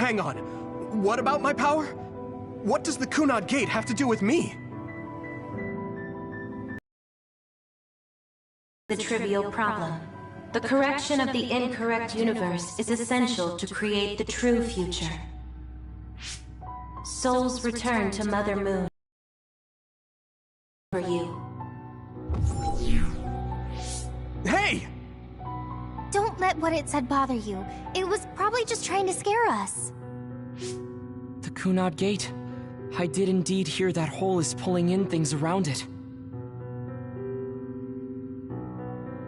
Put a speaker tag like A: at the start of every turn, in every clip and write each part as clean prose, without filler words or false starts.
A: hang on. What about my power? What does the Kunad Gate have to do with me?
B: The trivial problem. The correction of the incorrect universe is essential to create the true future. Souls return to Mother Moon for you.
A: Hey!
C: Don't let what it said bother you. It was probably just trying to scare us.
D: The Kunad Gate. I did indeed hear that hole is pulling in things around it.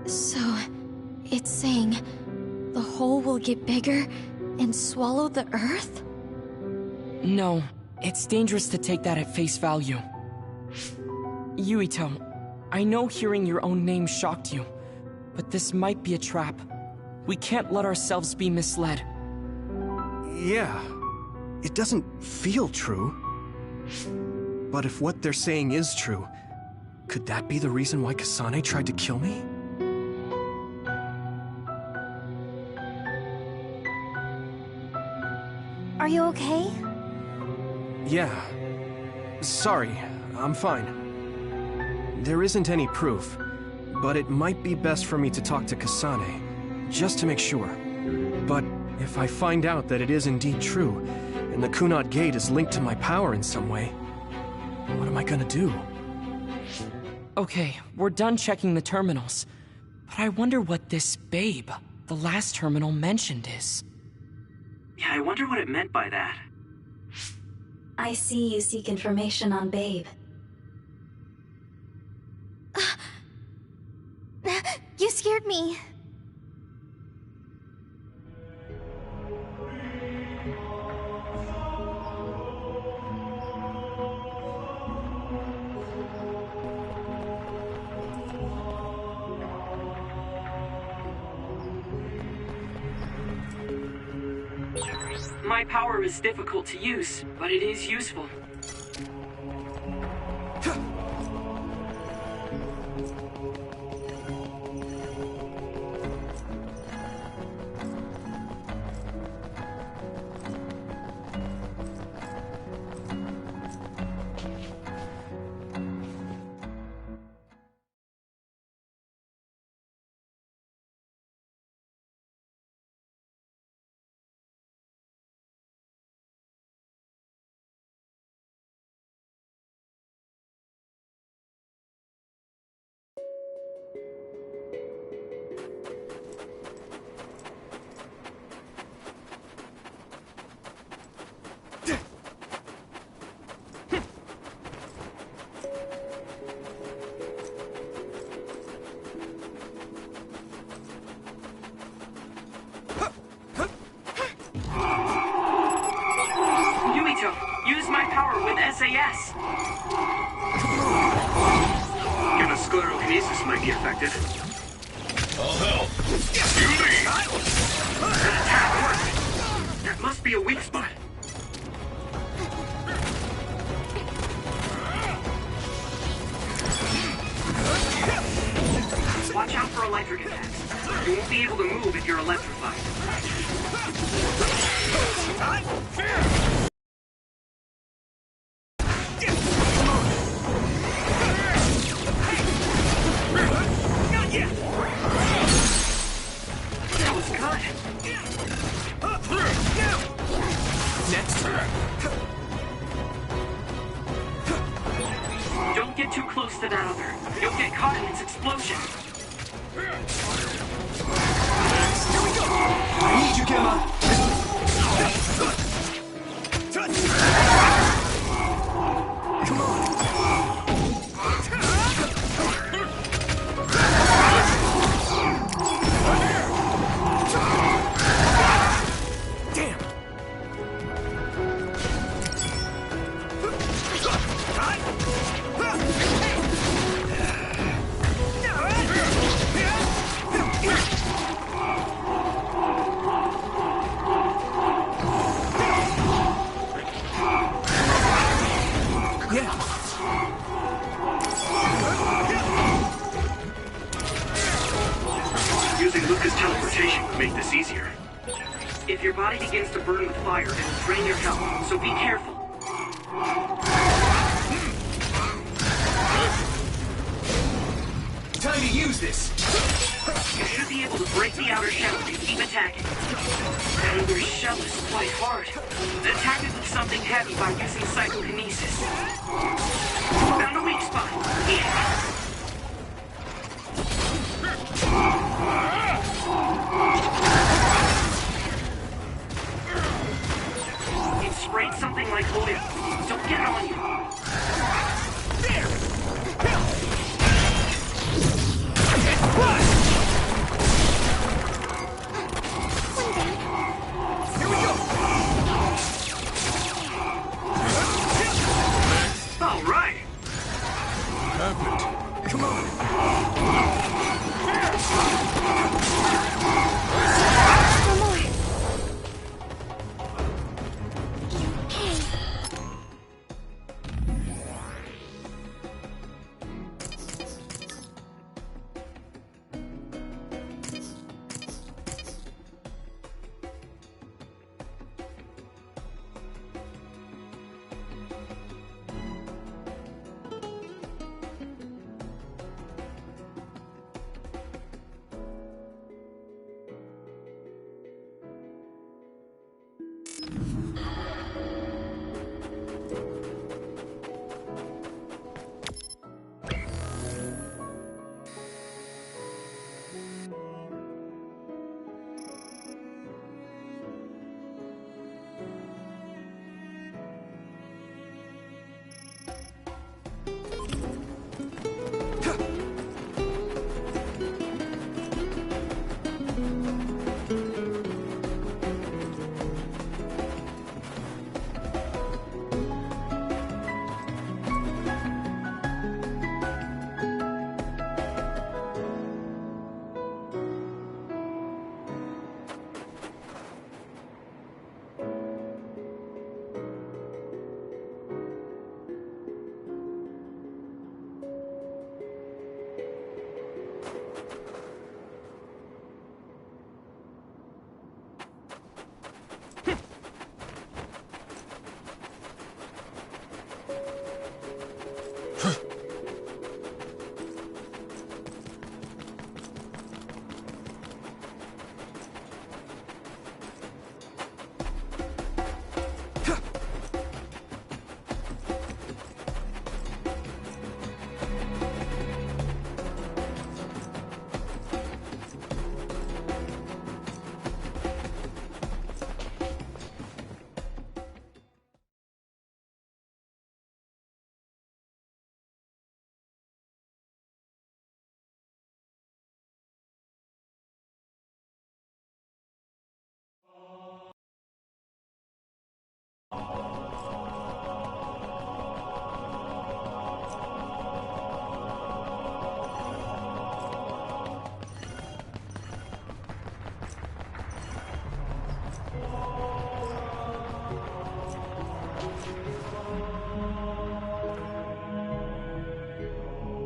E: So, it's saying the hole will get bigger and swallow the Earth?
D: No, it's dangerous to take that at face value. Yuito, I know hearing your own name shocked you, but this might be a trap. We can't let ourselves be misled.
A: Yeah, it doesn't feel true. But if what they're saying is true, could that be the reason why Kasane tried to kill me?
C: Are you okay?
A: Yeah. Sorry, I'm fine. There isn't any proof, but it might be best for me to talk to Kasane, just to make sure. But if I find out that it is indeed true, and the Kunad Gate is linked to my power in some way, what am I gonna do?
D: Okay, we're done checking the terminals. But I wonder what this Babe, the last terminal mentioned, is.
F: Yeah, I wonder what it meant by that.
B: I see you seek information on Babe.
C: You scared me.
F: My power is difficult to use, but it is useful. Use my power with SAS! Given sclerokinesis might be effective.
G: I'll help. You lead!
F: That attack worked! That must be a weak spot. Watch out for electric attacks. You won't be able to move if you're electrified. Don't get too close to that other. You'll get caught in its explosion.
A: Here we go! I need you, Gemma! Come on! Damn!
F: Using Luca's teleportation would make this easier. If your body begins to burn with fire, it'll drain your health, so be careful.
A: Time to use this!
F: You should be able to break the outer shell and keep attacking. That inner shell is quite hard. Attack it with something heavy by using psychokinesis. Found a weak spot. Yeah. It sprayed something like oil. Don't get it on you.
A: Here we go!
F: All right.
G: Happened.
A: Come on!
C: No more.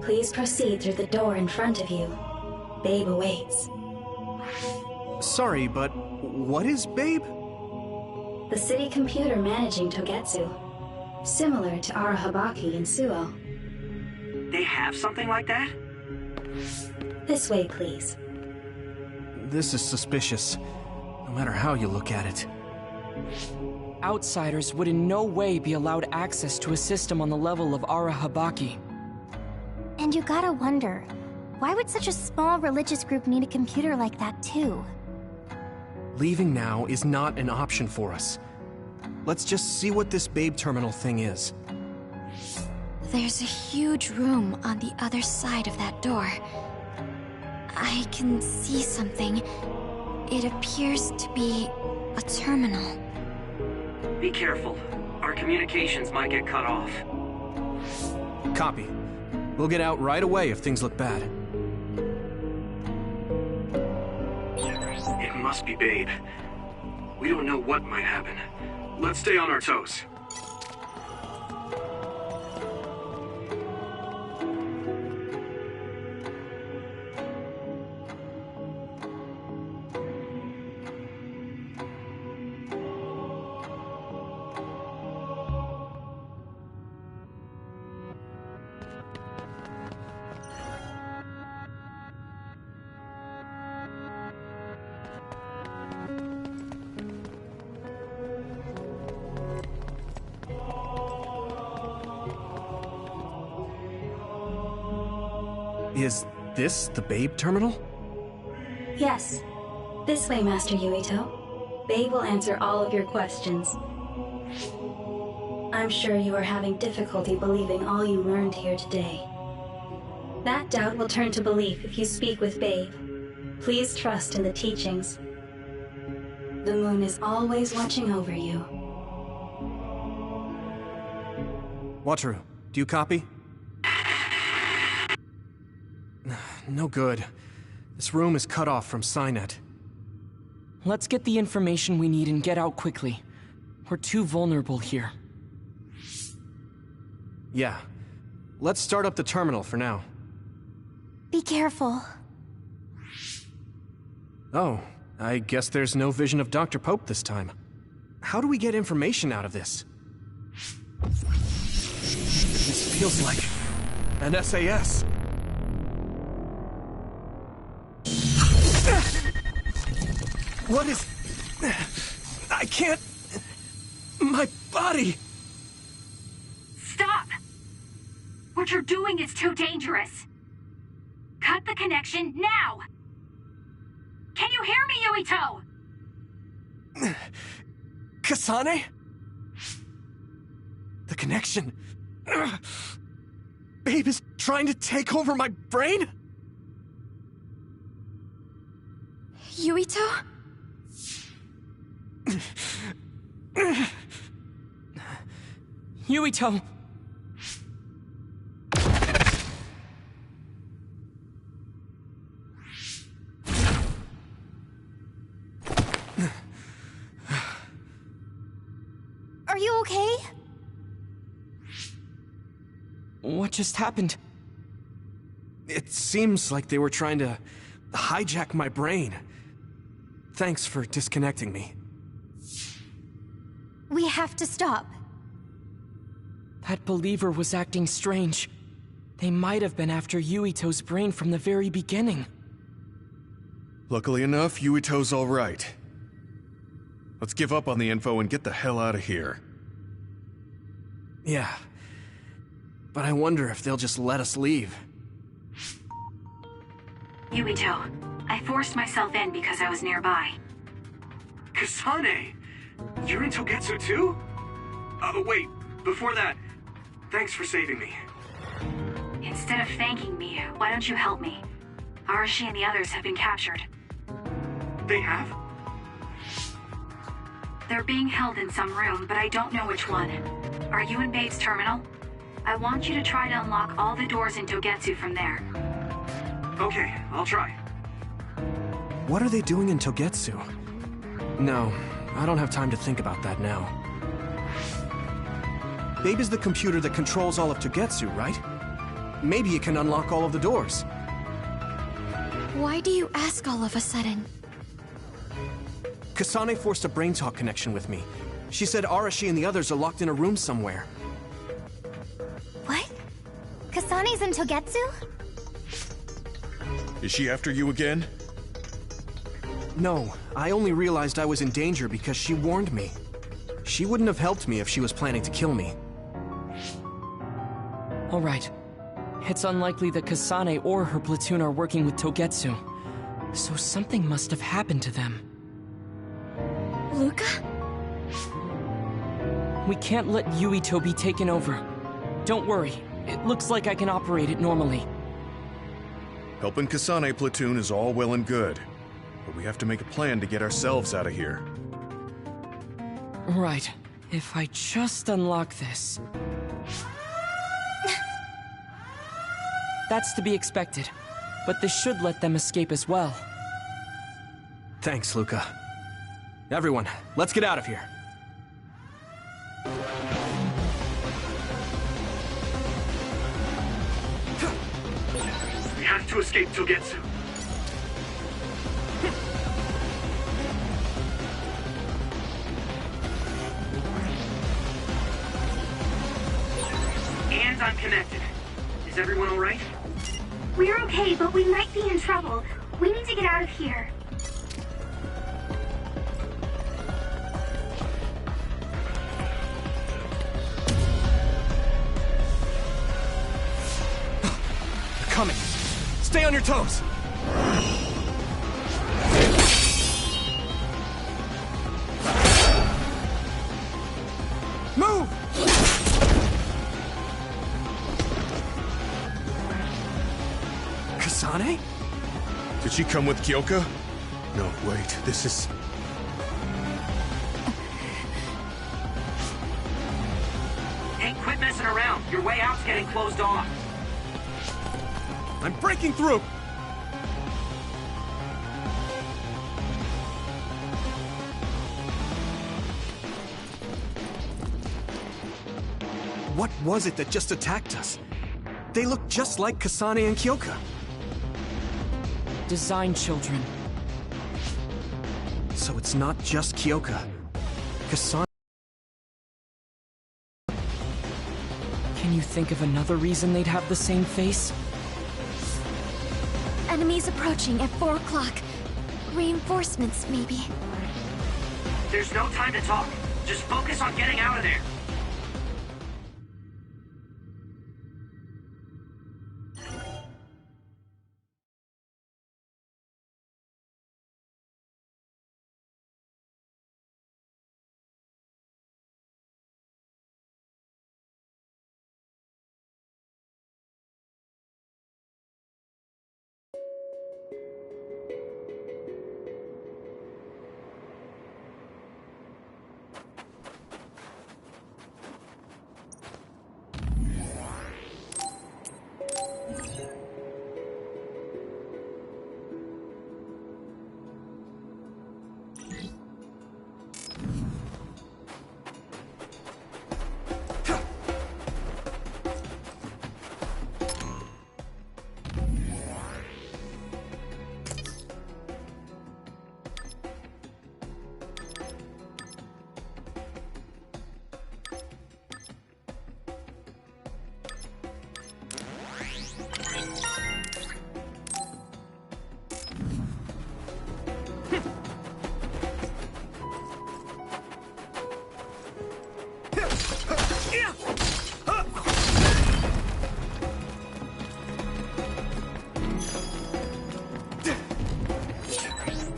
H: Please proceed through the door in front of you. Babe awaits.
A: Sorry, but what is Babe?
H: The city computer managing Togetsu. Similar to Arahabaki in Suo.
F: They have something like that?
H: This way, please.
A: This is suspicious, no matter how you look at it.
D: Outsiders would in no way be allowed access to a system on the level of Arahabaki.
C: And you gotta wonder, why would such a small religious group need a computer like that too?
A: Leaving now is not an option for us. Let's just see what this Babe terminal thing is.
E: There's a huge room on the other side of that door. I can see something. It appears to be a terminal.
F: Be careful. Our communications might get cut off.
A: Copy. We'll get out right away if things look bad.
F: It must be Babe. We don't know what might happen. Let's stay on our toes.
A: Is this the Babe terminal?
H: Yes. This way, Master Yuito. Babe will answer all of your questions. I'm sure you are having difficulty believing all you learned here today. That doubt will turn to belief if you speak with Babe. Please trust in the teachings. The moon is always watching over you.
A: Wataru, do you copy? No good. This room is cut off from Cynet.
D: Let's get the information we need and get out quickly. We're too vulnerable here.
A: Yeah. Let's start up the terminal for now.
C: Be careful.
A: Oh, I guess there's no vision of Dr. Pope this time. How do we get information out of this? This feels like an SAS. What is... I can't... My body...
I: Stop! What you're doing is too dangerous. Cut the connection now! Can you hear me, Yuito?
A: Kasane? The connection... Babe is trying to take over my brain?
E: Yuito?
D: Yuito!
C: Are you okay?
D: What just happened?
A: It seems like they were trying to hijack my brain. Thanks for disconnecting me.
C: We have to stop.
D: That believer was acting strange. They might have been after Yuito's brain from the very beginning.
G: Luckily enough, Yuito's all right. Let's give up on the info and get the hell out of here.
A: Yeah. But I wonder if they'll just let us leave.
I: Yuito, I forced myself in because I was nearby.
F: Kasane! You're in Togetsu too? Wait, before that, thanks for saving me.
I: Instead of thanking me, why don't you help me? Arashi and the others have been captured.
F: They have?
I: They're being held in some room, but I don't know which one. Are you in Babe's terminal? I want you to try to unlock all the doors in Togetsu from there.
F: Okay, I'll try.
A: What are they doing in Togetsu? No, I don't have time to think about that now. Babe is the computer that controls all of Togetsu, right? Maybe it can unlock all of the doors.
E: Why do you ask all of a sudden?
A: Kasane forced a brain talk connection with me. She said Arashi and the others are locked in a room somewhere.
C: What? Kasane's in Togetsu?
G: Is she after you again?
A: No, I only realized I was in danger because she warned me. She wouldn't have helped me if she was planning to kill me.
D: All right. It's unlikely that Kasane or her platoon are working with Togetsu. So something must have happened to them.
E: Luca?
D: We can't let Yuito be taken over. Don't worry. It looks like I can operate it normally.
G: Helping Kasane platoon is all well and good. But we have to make a plan to get ourselves out of here.
D: Right. If I just unlock this... That's to be expected. But this should let them escape as well.
A: Thanks, Luca. Everyone, let's get out of here.
F: We have to escape Togetsu. And I'm connected. Is everyone all right?
I: We're okay, but we might be in trouble. We need to get out of here.
A: They're coming. Stay on your toes! Move! Kasane?
G: Did she come with Kyoka? No, wait, this is...
F: Hey, quit messing around. Your way out's getting closed off.
A: I'm breaking through! What was it that just attacked us? They look just like Kasane and Kyoka.
D: Design children.
A: So it's not just Kyoka. Kasane...
D: Can you think of another reason they'd have the same face?
E: Enemies approaching at 4 o'clock. Reinforcements, maybe.
F: There's no time to talk. Just focus on getting out of there.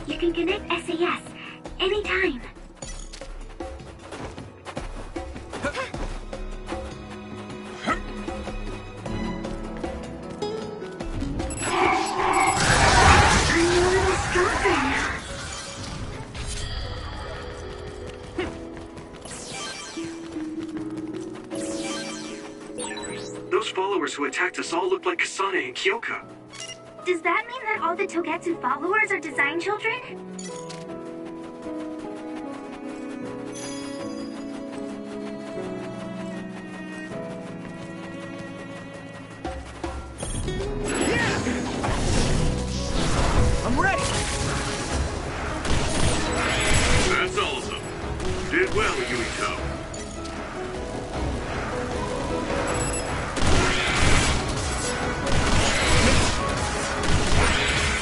I: You can connect SAS anytime. I'm a little stronger now.
A: Those followers who attacked us all look like Kasane and Kyoka.
I: Does that mean that all the Togetsu followers are design children?
A: I'm ready!
G: That's all of them. Did well, Yuito.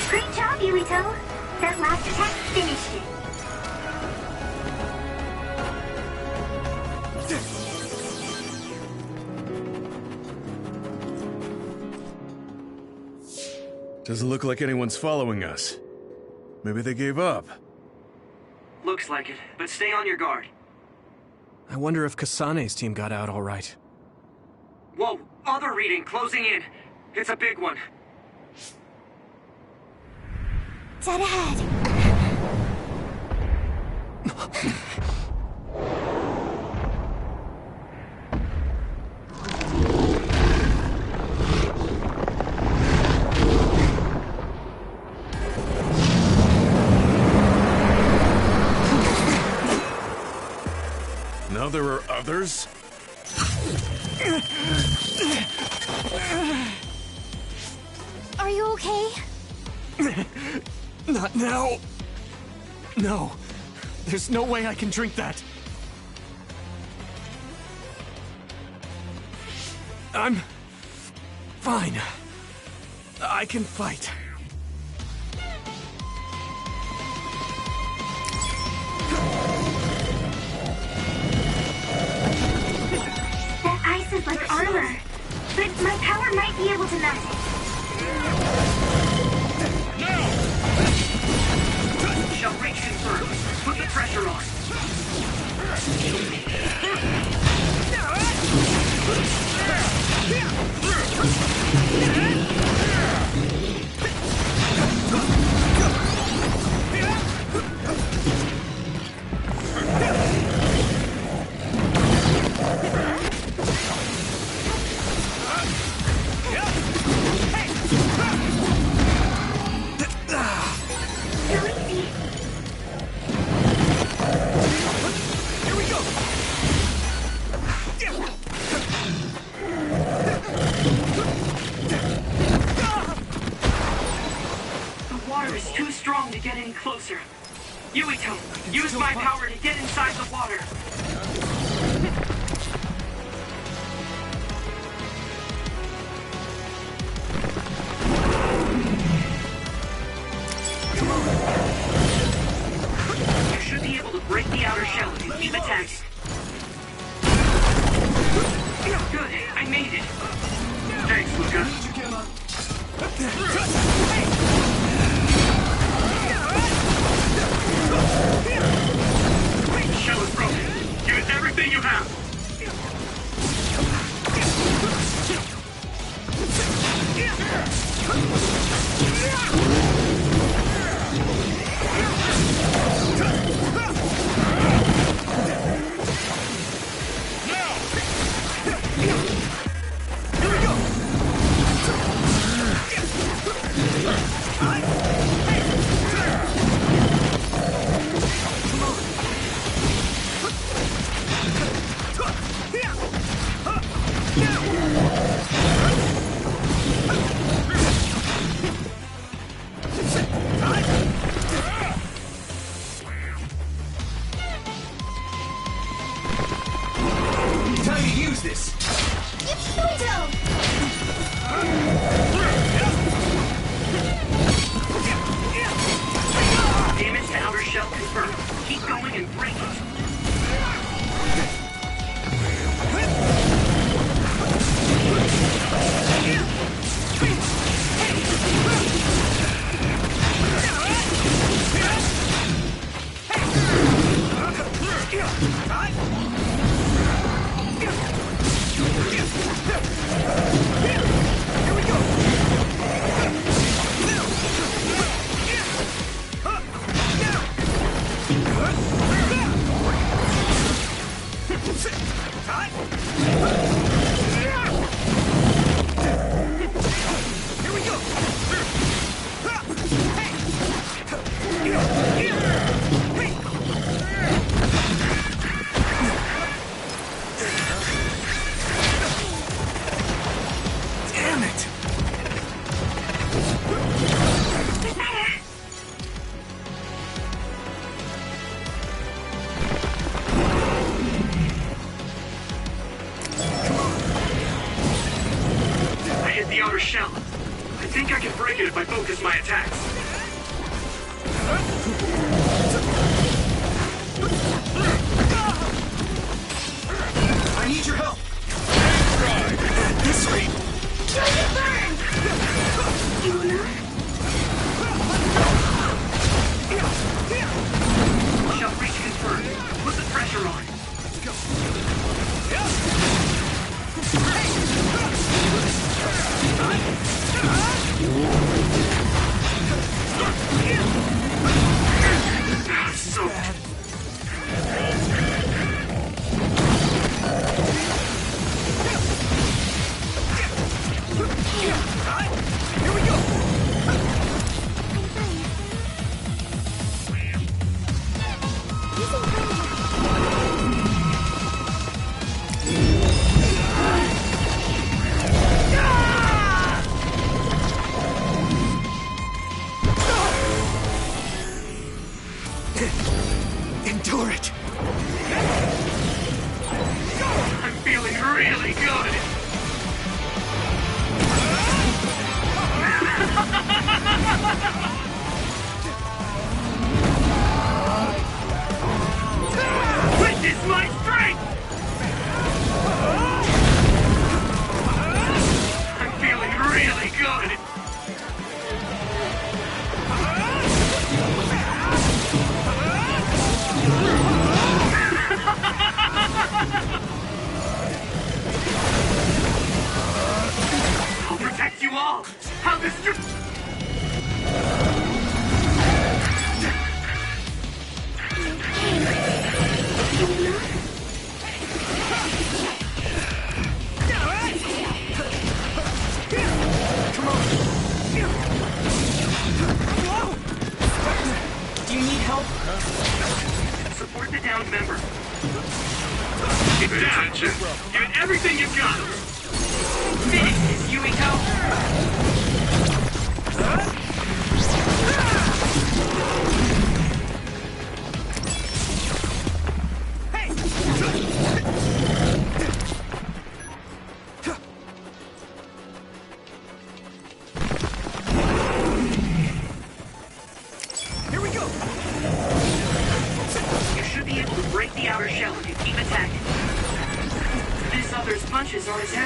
I: Great job, Yuito. That last attack finished it.
G: Doesn't look like anyone's following us. Maybe they gave up.
F: Looks like it, but stay on your guard.
A: I wonder if Kasane's team got out all right.
F: Whoa, other reading closing in. It's a big one.
E: Dead ahead.
G: Now there are others?
E: Are you okay?
A: Not now. No. There's no way I can drink that. I'm fine. I can fight.
I: That ice is like armor, but my power might be able to melt it.
F: water is too strong to get any closer. Yuito, use my power to get inside the water. You should be able to break the outer shell if you keep attacking. Good, I made it. Thanks, Luca. The shell is broken. Give it everything you have.
A: Time to use this!
F: Damage to outer shell confirmed. Keep going and break it.
A: Damn it!
F: I hit the outer shell. I think I can break it if I focus my attacks.
A: I need your help! At this rate...
F: Shell breach confirmed. Put the pressure on. So bad.
A: Here we go! Endure it!
F: I'm feeling really good. Witness my strength! I'm feeling really good. I'll protect you all. I'll destroy.
A: Come on!
D: Do you need help?
F: Support the downed member. Keep it down. Give it everything you've got. Finish this, Yuito.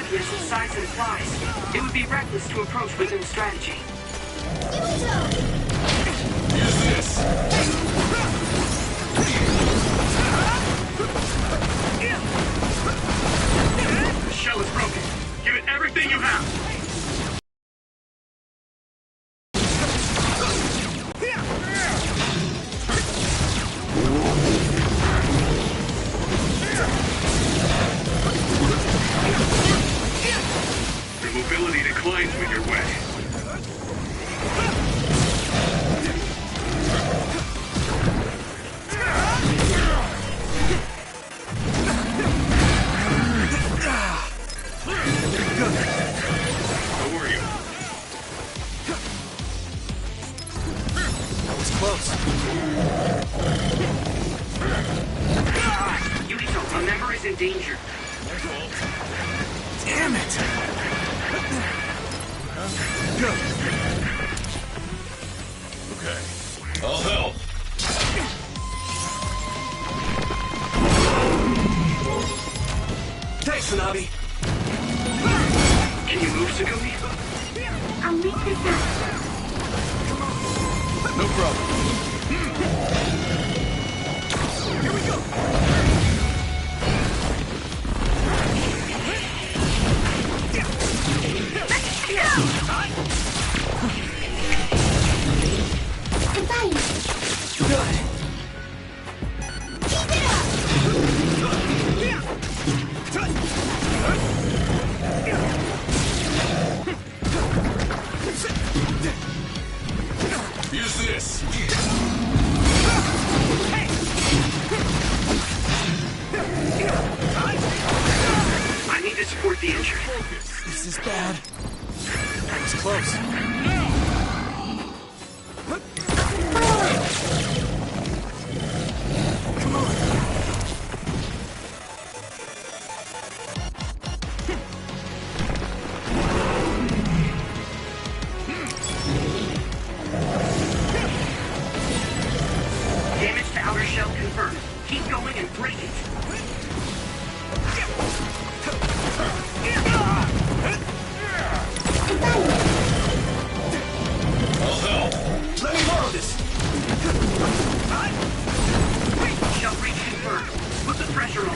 F: heavier than size implies. It would be reckless to approach with no strategy.
G: Use this!
F: The shell is broken. Give it everything you have.
G: Your mobility declines when you're wet. How are you?
A: That was close.
F: Yurito, a member is in danger.
A: Damn it! Good.
G: Okay. I'll help.
A: Thanks, Hanabi.
F: Can you move, Sagumi?
I: I'll make this up.
G: No problem.
A: Here we go! Good.
G: Use this.
F: I need to support the injured.
A: This is bad. That was close. Come on.
F: Damage to outer shell confirmed. Keep going and break it.
G: I'll help.
A: Let me borrow this.
F: Shell breach confirmed. Put the pressure on.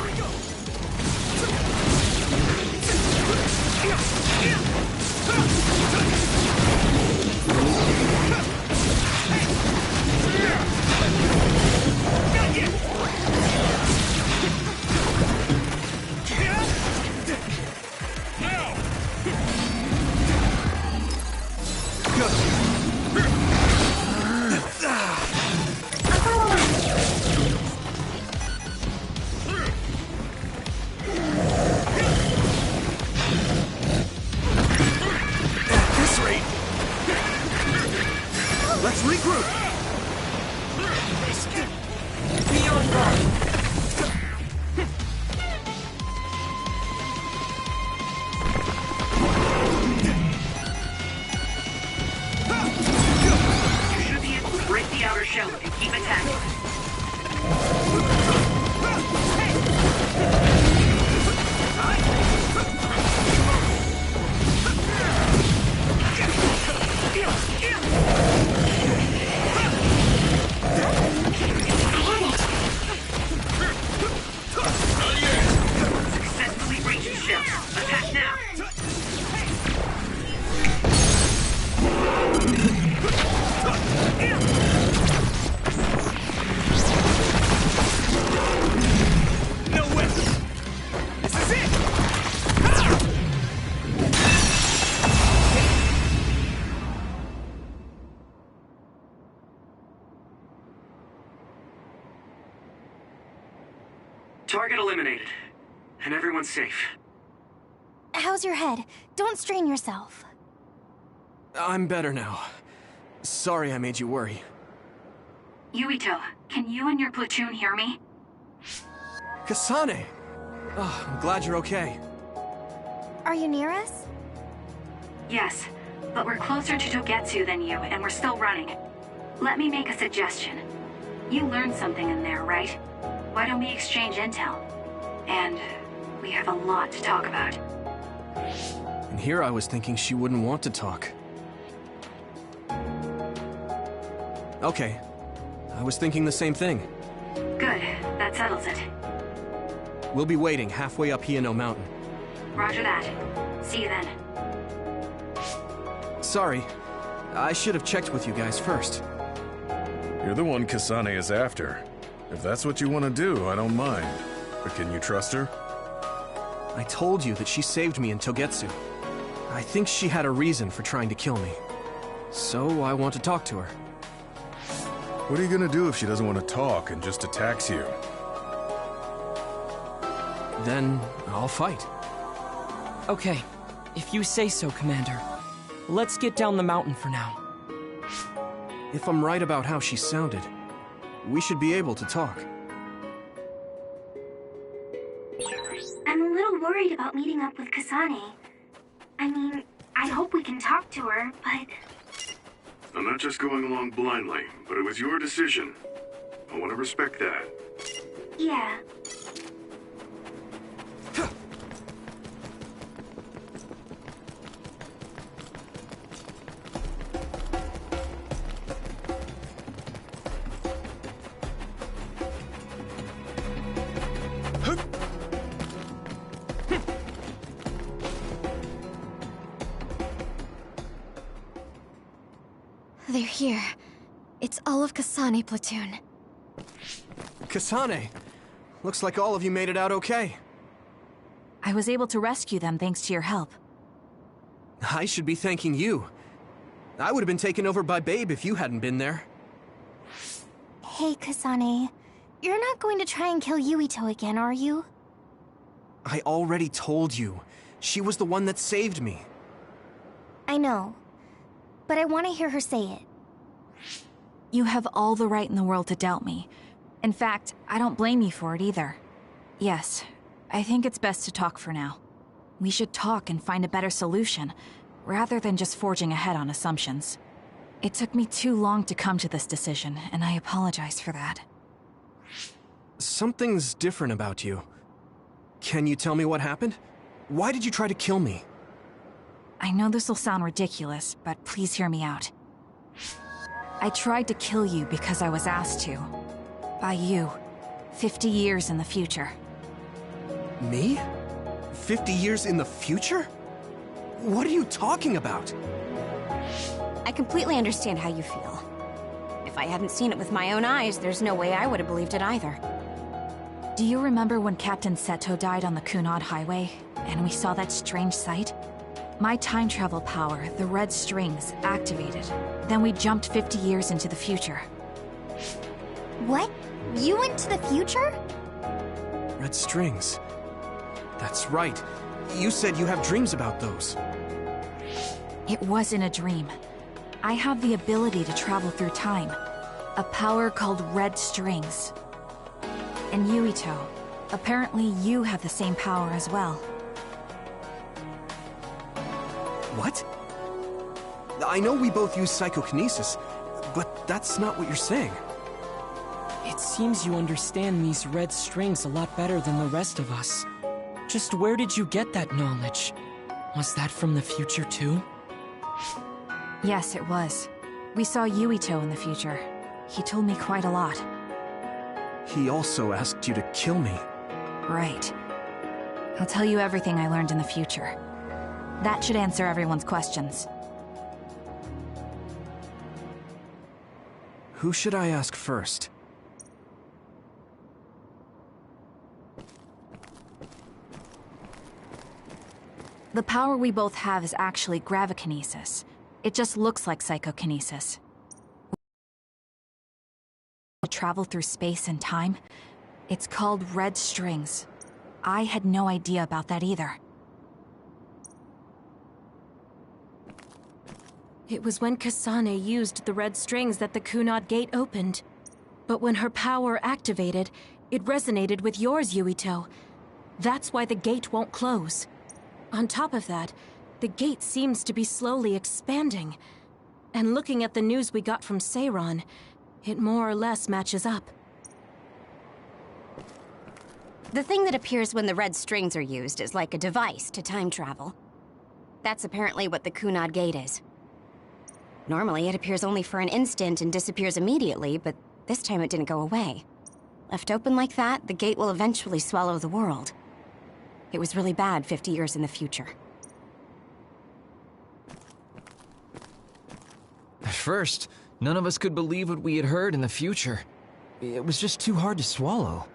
A: Let's regroup!
D: Be on guard!
F: You should be able to break the outer shell and keep attacking. Successfully breached shell. Attack now.
A: No way! This is it!
F: Target eliminated. And everyone's safe.
C: How's your head? Don't strain yourself.
A: I'm better now. Sorry I made you worry.
I: Yuito, can you and your platoon hear me?
A: Kasane! Oh, I'm glad you're okay.
C: Are you near us?
I: Yes, but we're closer to Togetsu than you, and we're still running. Let me make a suggestion. You learned something in there, right? Why don't we exchange intel? And we have a lot to talk about.
A: And here I was thinking she wouldn't want to talk. Okay. I was thinking the same thing.
I: Good. That settles it.
A: We'll be waiting halfway up Hiano Mountain.
I: Roger that. See you then.
A: Sorry. I should have checked with you guys first.
G: You're the one Kasane is after. If that's what you want to do, I don't mind. But can you trust her?
A: I told you that she saved me in Togetsu. I think she had a reason for trying to kill me. So I want to talk to her.
G: What are you gonna do if she doesn't want to talk and just attacks you?
A: Then I'll fight.
D: Okay, if you say so, Commander. Let's get down the mountain for now.
A: If I'm right about how she sounded, we should be able to talk.
I: I'm a little worried about meeting up with Kasane. I mean, I hope we can talk to her, but...
G: I'm not just going along blindly, but it was your decision. I want to respect that.
I: yeah.
E: They're here. It's all of Kasane platoon.
A: Kasane! Looks like all of you made it out okay.
J: I was able to rescue them thanks to your help.
A: I should be thanking you. I would have been taken over by Babe if you hadn't been there.
C: Hey, Kasane. You're not going to try and kill Yuito again, are you?
A: I already told you. She was the one that saved me.
C: I know. But I want to hear her say it.
J: You have all the right in the world to doubt me. In fact, I don't blame you for it either. Yes, I think it's best to talk for now. We should talk and find a better solution, rather than just forging ahead on assumptions. It took me too long to come to this decision, and I apologize for that.
A: Something's different about you. Can you tell me what happened? Why did you try to kill me?
J: I know this will sound ridiculous, but please hear me out. I tried to kill you because I was asked to. By you. 50 years in the future.
A: Me? 50 years in the future? What are you talking about?
K: I completely understand how you feel. If I hadn't seen it with my own eyes, there's no way I would have believed it either.
J: Do you remember when Captain Seto died on the Kunad Highway, and we saw that strange sight? My time travel power, the red strings, activated. Then we jumped 50 years into the future.
C: What? You went to the future?
A: Red strings. That's right. You said you have dreams about those.
J: It wasn't a dream. I have the ability to travel through time. A power called red strings. And Yuito, apparently you have the same power as well.
A: What? I know we both use psychokinesis, but that's not what you're saying.
D: It seems you understand these red strings a lot better than the rest of us. Just where did you get that knowledge? Was that from the future too?
J: Yes, it was. We saw Yuito in the future. He told me quite a lot.
A: He also asked you to kill me.
J: Right. I'll tell you everything I learned in the future. That should answer everyone's questions.
A: Who should I ask first?
J: The power we both have is actually gravikinesis. It just looks like psychokinesis. To travel through space and time, it's called red strings. I had no idea about that either.
B: It was when Kasane used the red strings that the Kunad Gate opened. But when her power activated, it resonated with yours, Yuito. That's why the gate won't close. On top of that, the gate seems to be slowly expanding. And looking at the news we got from Seiron, it more or less matches up.
K: The thing that appears when the red strings are used is like a device to time travel. That's apparently what the Kunad Gate is. Normally, it appears only for an instant and disappears immediately, but this time it didn't go away. Left open like that, the gate will eventually swallow the world. It was really bad 50 years in the future.
L: At first, none of us could believe what we had heard in the future. It was just too hard to swallow.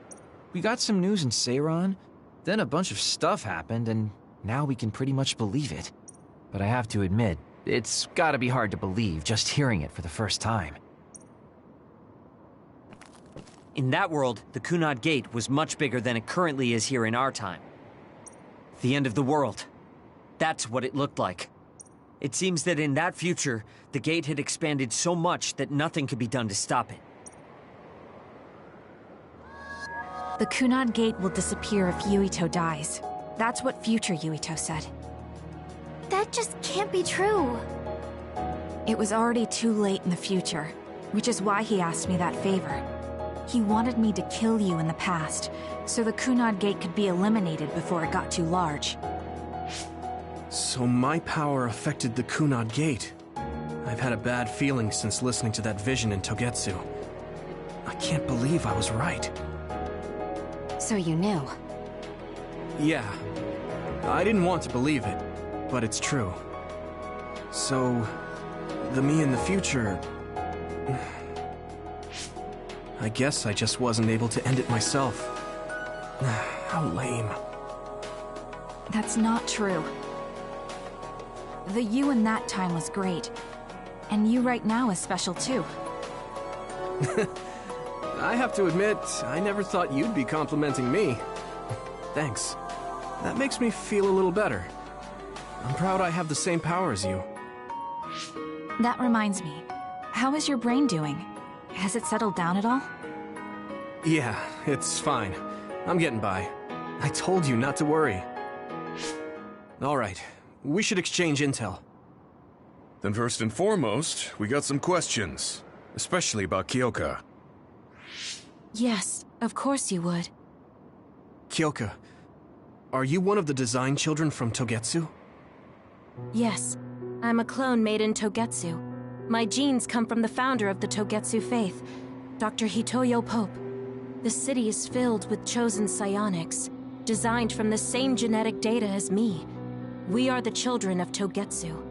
L: We got some news in Seiran, then a bunch of stuff happened, and now we can pretty much believe it. But I have to admit, it's gotta be hard to believe just hearing it for the first time.
M: In that world, the Kunad Gate was much bigger than it currently is here in our time. The end of the world. That's what it looked like. It seems that in that future, the gate had expanded so much that nothing could be done to stop it.
J: The Kunad Gate will disappear if Yuito dies. That's what future Yuito said.
C: That just can't be true.
J: It was already too late in the future, which is why he asked me that favor. He wanted me to kill you in the past, so the Kunad Gate could be eliminated before it got too large.
A: So my power affected the Kunad Gate. I've had a bad feeling since listening to that vision in Togetsu. I can't believe I was right.
K: So you knew?
A: Yeah. I didn't want to believe it, but it's true. So, the me in the future... I guess I just wasn't able to end it myself. How lame.
J: That's not true. The you in that time was great. And you right now is special too.
A: I have to admit, I never thought you'd be complimenting me. Thanks. That makes me feel a little better. I'm proud I have the same power as you.
J: That reminds me. How is your brain doing? Has it settled down at all?
A: Yeah, it's fine. I'm getting by. I told you not to worry. Alright, we should exchange intel.
G: Then first and foremost, we got some questions. Especially about Kyoka.
B: Yes, of course you would.
A: Kyoka, are you one of the design children from Togetsu?
B: Yes, I'm a clone made in Togetsu. My genes come from the founder of the Togetsu faith, Dr. Hitoyo Pope. The city is filled with chosen psionics, designed from the same genetic data as me. We are the children of Togetsu.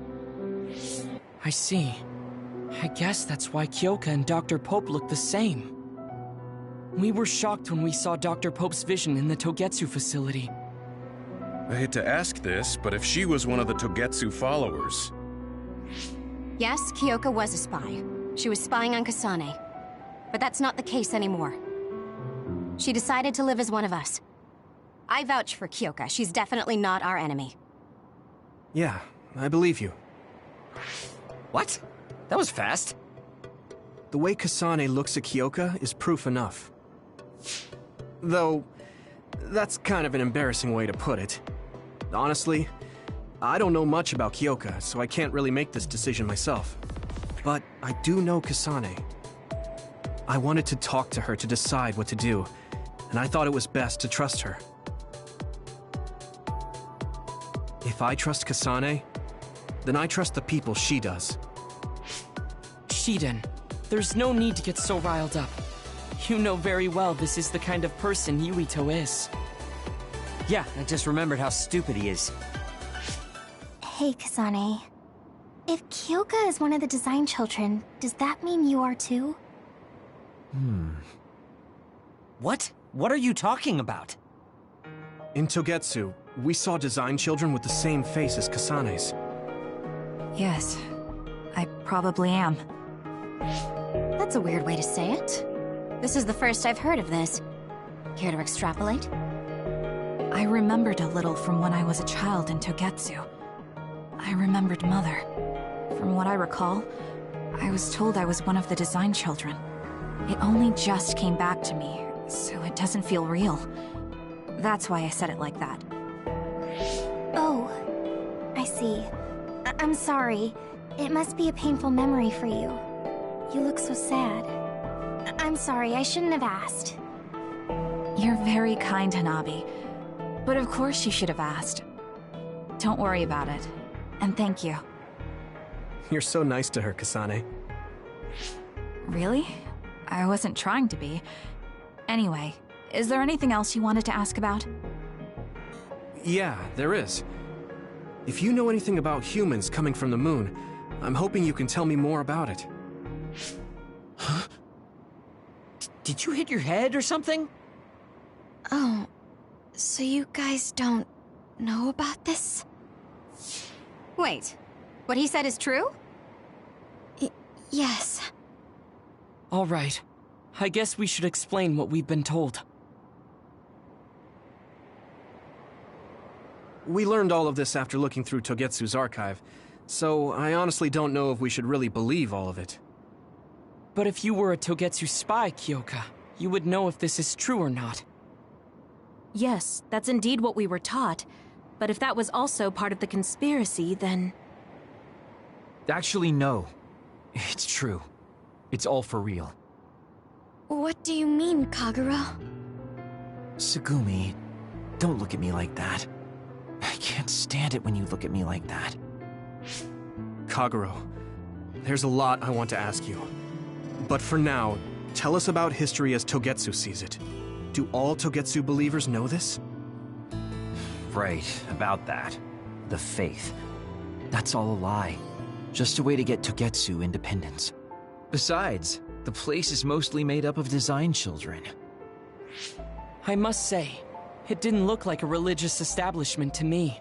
D: I see. I guess that's why Kyoka and Dr. Pope look the same. We were shocked when we saw Dr. Pope's vision in the Togetsu facility.
G: I hate to ask this, but if she was one of the Togetsu followers...
K: Yes, Kyoka was a spy. She was spying on Kasane. But that's not the case anymore. She decided to live as one of us. I vouch for Kyoka. She's definitely not our enemy.
A: Yeah, I believe you.
M: What? That was fast.
A: The way Kasane looks at Kyoka is proof enough. Though, that's kind of an embarrassing way to put it. Honestly, I don't know much about Kyoka, so I can't really make this decision myself. But I do know Kasane. I wanted to talk to her to decide what to do, and I thought it was best to trust her. If I trust Kasane, then I trust the people she does.
D: Shiden, there's no need to get so riled up. You know very well this is the kind of person Yuito is.
M: Yeah, I just remembered how stupid he is.
C: Hey, Kasane. If Kyoka is one of the design children, does that mean you are too?
M: What? What are you talking about?
A: In Togetsu, we saw design children with the same face as Kasane's.
J: Yes, I probably am.
K: That's a weird way to say it. This is the first I've heard of this. Care to extrapolate?
J: I remembered a little from when I was a child in Togetsu. I remembered Mother. From what I recall, I was told I was one of the design children. It only just came back to me, so it doesn't feel real. That's why I said it like that.
C: Oh, I see. I'm sorry. It must be a painful memory for you. You look so sad. I'm sorry, I shouldn't have asked.
J: You're very kind, Hanabi. But of course you should have asked. Don't worry about it. And thank you.
A: You're so nice to her, Kasane.
J: Really? I wasn't trying to be. Anyway, is there anything else you wanted to ask about?
A: Yeah, there is. If you know anything about humans coming from the moon, I'm hoping you can tell me more about it.
M: Huh? Did you hit your head or something?
E: Oh, so you guys don't know about this?
K: Wait, what he said is true?
E: Yes.
D: All right. I guess we should explain what we've been told.
A: We learned all of this after looking through Togetsu's archive, so I honestly don't know if we should really believe all of it.
D: But if you were a Togetsu spy, Kyoka, you would know if this is true or not.
B: Yes, that's indeed what we were taught. But if that was also part of the conspiracy, then...
L: Actually, no. It's true. It's all for real.
E: What do you mean, Kagura?
L: Tsugumi, don't look at me like that. I can't stand it when you look at me like that.
A: Kaguro, there's a lot I want to ask you. But for now, tell us about history as Togetsu sees it. Do all Togetsu believers know this?
L: Right, about that. The faith. That's all a lie. Just a way to get Togetsu independence. Besides, the place is mostly made up of design children.
D: I must say, it didn't look like a religious establishment to me.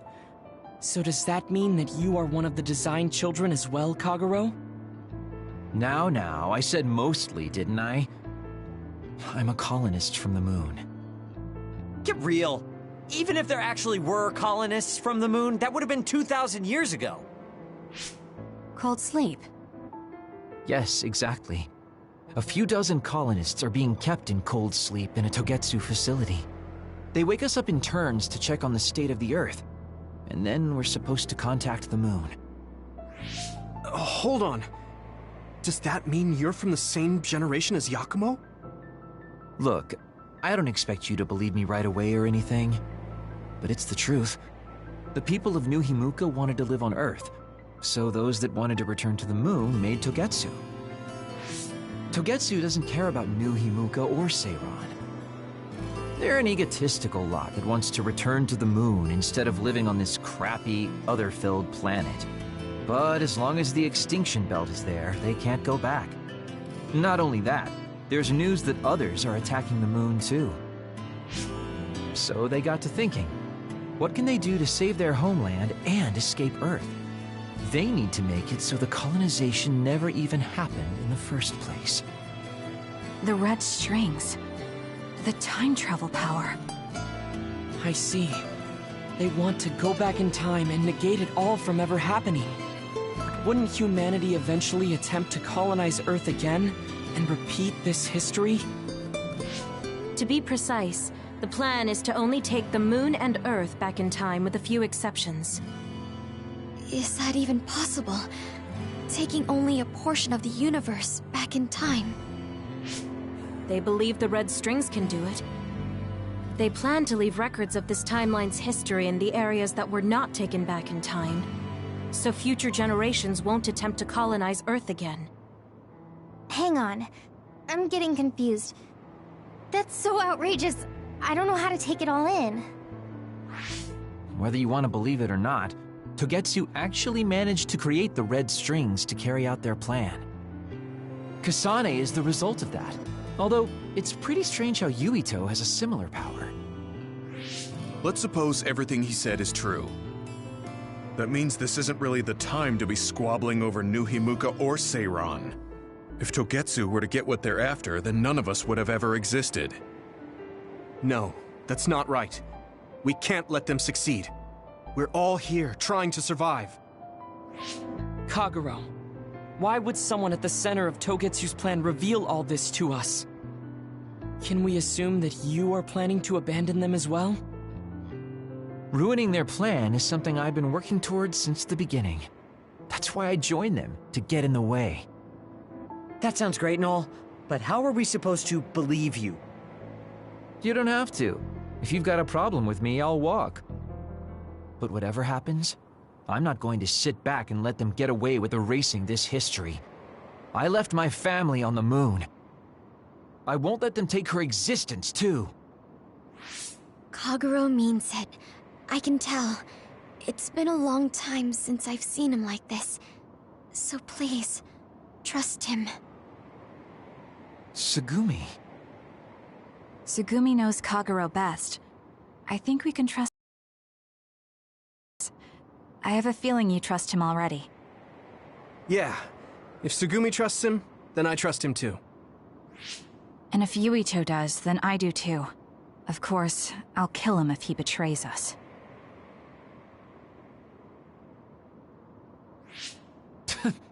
D: So does that mean that you are one of the design children as well, Kaguro?
L: Now, I said mostly, didn't I? I'm a colonist from the moon.
M: Get real. Even if there actually were colonists from the moon, that would have been 2,000 years ago.
K: Cold sleep.
L: Yes, exactly. A few dozen colonists are being kept in cold sleep in a Togetsu facility. They wake us up in turns to check on the state of the Earth, and then we're supposed to contact the moon.
A: Hold on. Does that mean you're from the same generation as Yakumo?
L: Look, I don't expect you to believe me right away or anything, but it's the truth. The people of New Himuka wanted to live on Earth, so those that wanted to return to the moon made Togetsu. Togetsu doesn't care about New Himuka or Seiran. They're an egotistical lot that wants to return to the moon instead of living on this crappy, other-filled planet. But as long as the extinction belt is there, they can't go back. Not only that, there's news that others are attacking the moon too. So they got to thinking, what can they do to save their homeland and escape Earth? They need to make it so the colonization never even happened in the first place.
J: The red strings. The time travel power.
D: I see. They want to go back in time and negate it all from ever happening. But wouldn't humanity eventually attempt to colonize Earth again and repeat this history?
B: To be precise, the plan is to only take the moon and Earth back in time with a few exceptions.
E: Is that even possible? Taking only a portion of the universe back in time?
B: They believe the red strings can do it. They plan to leave records of this timeline's history in the areas that were not taken back in time, so future generations won't attempt to colonize Earth again.
C: Hang on. I'm getting confused. That's so outrageous. I don't know how to take it all in.
L: Whether you want to believe it or not, Togetsu actually managed to create the red strings to carry out their plan. Kasane is the result of that, although it's pretty strange how Yuito has a similar power.
G: Let's suppose everything he said is true. That means this isn't really the time to be squabbling over New Himuka or Seiran. If Togetsu were to get what they're after, then none of us would have ever existed.
A: No, that's not right. We can't let them succeed. We're all here, trying to survive.
D: Kaguro, why would someone at the center of Togetsu's plan reveal all this to us? Can we assume that you are planning to abandon them as well?
L: Ruining their plan is something I've been working towards since the beginning. That's why I joined them, to get in the way.
M: That sounds great and all, but how are we supposed to believe you?
L: You don't have to. If you've got a problem with me, I'll walk. But whatever happens, I'm not going to sit back and let them get away with erasing this history. I left my family on the moon. I won't let them take her existence, too.
E: Kagero means it. I can tell. It's been a long time since I've seen him like this. So please, trust him.
L: Tsugumi.
J: Tsugumi knows Kagero best. I think we can trust... I have a feeling you trust him already.
A: Yeah. If Tsugumi trusts him, then I trust him too.
J: And if Yuito does, then I do too. Of course, I'll kill him if he betrays us.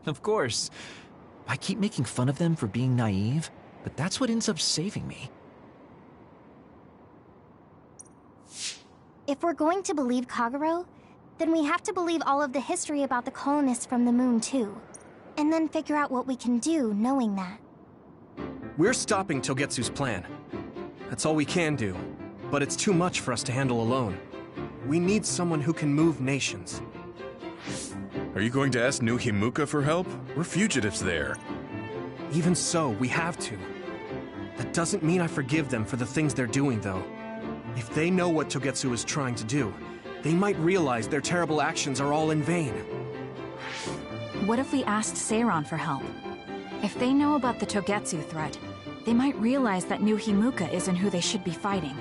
L: Of course. I keep making fun of them for being naive, but that's what ends up saving me.
C: If we're going to believe Kagero, then we have to believe all of the history about the colonists from the moon too. And then figure out what we can do knowing that.
A: We're stopping Togetsu's plan. That's all we can do. But it's too much for us to handle alone. We need someone who can move nations.
G: Are you going to ask New Himuka for help? We're fugitives there.
A: Even so, we have to. That doesn't mean I forgive them for the things they're doing, though. If they know what Togetsu is trying to do, they might realize their terrible actions are all in vain.
J: What if we asked Seiran for help? If they know about the Togetsu threat, they might realize that New Himuka isn't who they should be fighting.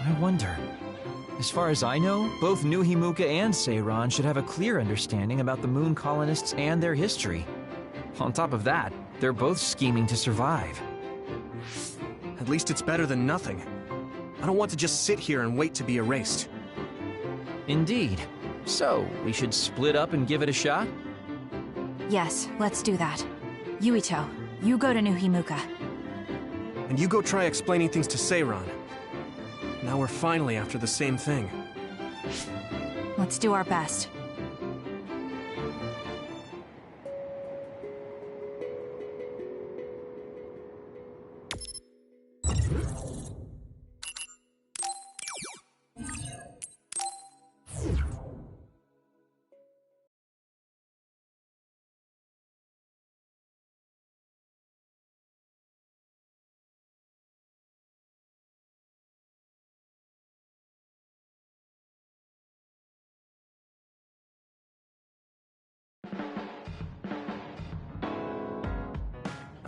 L: I wonder. As far as I know, both New Himuka and Seiran should have a clear understanding about the moon colonists and their history. On top of that, they're both scheming to survive.
A: At least it's better than nothing. I don't want to just sit here and wait to be erased.
L: Indeed. So, we should split up and give it a shot?
J: Yes, let's do that. Yuito, you go to New Himuka.
A: And you go try explaining things to Seiran. Now we're finally after the same thing.
J: Let's do our best.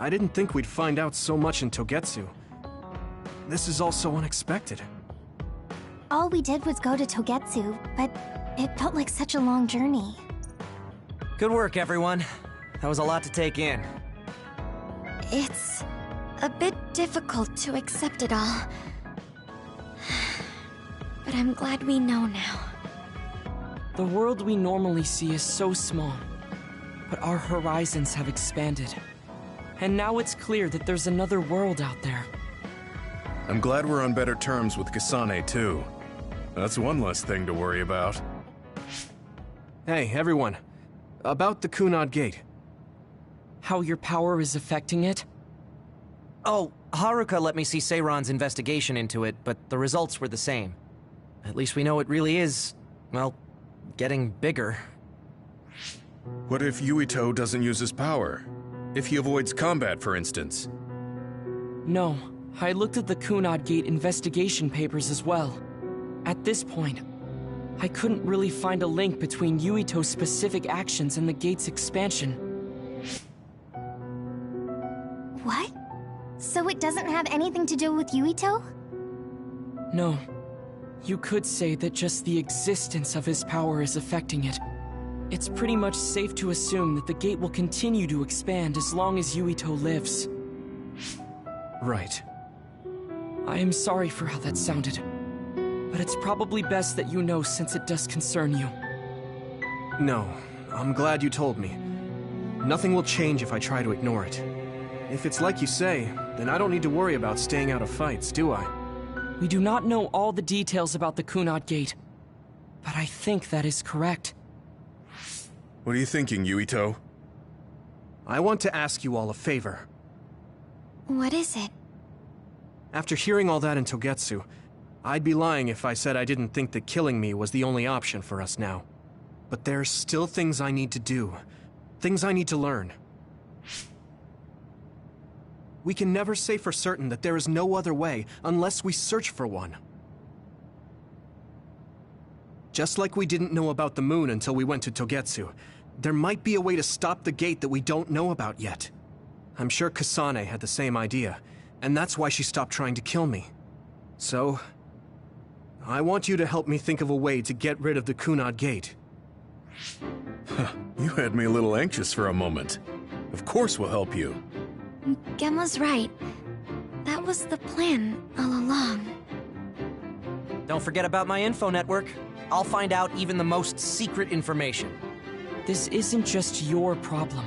A: I didn't think we'd find out so much in Togetsu. This is all so unexpected.
C: All we did was go to Togetsu, but it felt like such a long journey.
M: Good work, everyone. That was a lot to take in.
E: It's a bit difficult to accept it all. But I'm glad we know now.
D: The world we normally see is so small, but our horizons have expanded. And now it's clear that there's another world out there.
G: I'm glad we're on better terms with Kasane, too. That's one less thing to worry about.
A: Hey, everyone. About the Kunad Gate.
D: How your power is affecting it?
M: Oh, Haruka let me see Seiran's investigation into it, but the results were the same. At least we know it really is, well, getting bigger.
G: What if Yuito doesn't use his power? If he avoids combat, for instance?
D: No, I looked at the Kunad Gate investigation papers as well. At this point, I couldn't really find a link between Yuito's specific actions and the gate's expansion.
C: What? So it doesn't have anything to do with Yuito?
D: No. You could say that just the existence of his power is affecting it. It's pretty much safe to assume that the gate will continue to expand as long as Yuito lives.
A: Right.
D: I am sorry for how that sounded, but it's probably best that you know since it does concern you.
A: No, I'm glad you told me. Nothing will change if I try to ignore it. If it's like you say, then I don't need to worry about staying out of fights, do I?
D: We do not know all the details about the Kunad Gate, but I think that is correct.
G: What are you thinking, Yuito?
A: I want to ask you all a favor.
E: What is it?
A: After hearing all that in Togetsu, I'd be lying if I said I didn't think that killing me was the only option for us now. but there's still things I need to do. Things I need to learn. We can never say for certain that there is no other way unless we search for one. Just like we didn't know about the moon until we went to Togetsu, there might be a way to stop the gate that we don't know about yet. I'm sure Kasane had the same idea, and that's why she stopped trying to kill me. So, I want you to help me think of a way to get rid of the Kunad Gate.
G: You had me a little anxious for a moment. Of course we'll help you.
E: Gemma's right. That was the plan all along.
N: Don't forget about my info network. I'll find out even the most secret information.
D: This isn't just your problem.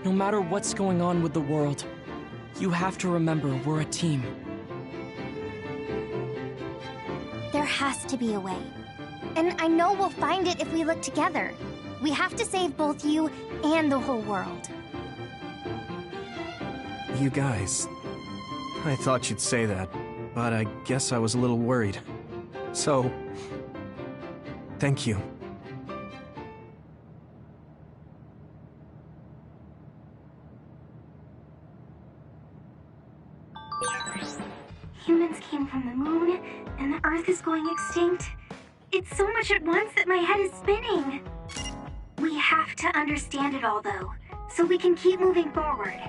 D: No matter what's going on with the world, you have to remember we're a team.
C: There has to be a way. And I know we'll find it if we look together. We have to save both you and the whole world.
A: You guys... I thought you'd say that, but I guess I was a little worried. So... thank you.
I: Humans came from the moon, and the Earth is going extinct. It's so much at once that my head is spinning. We have to understand it all, though, so we can keep moving forward.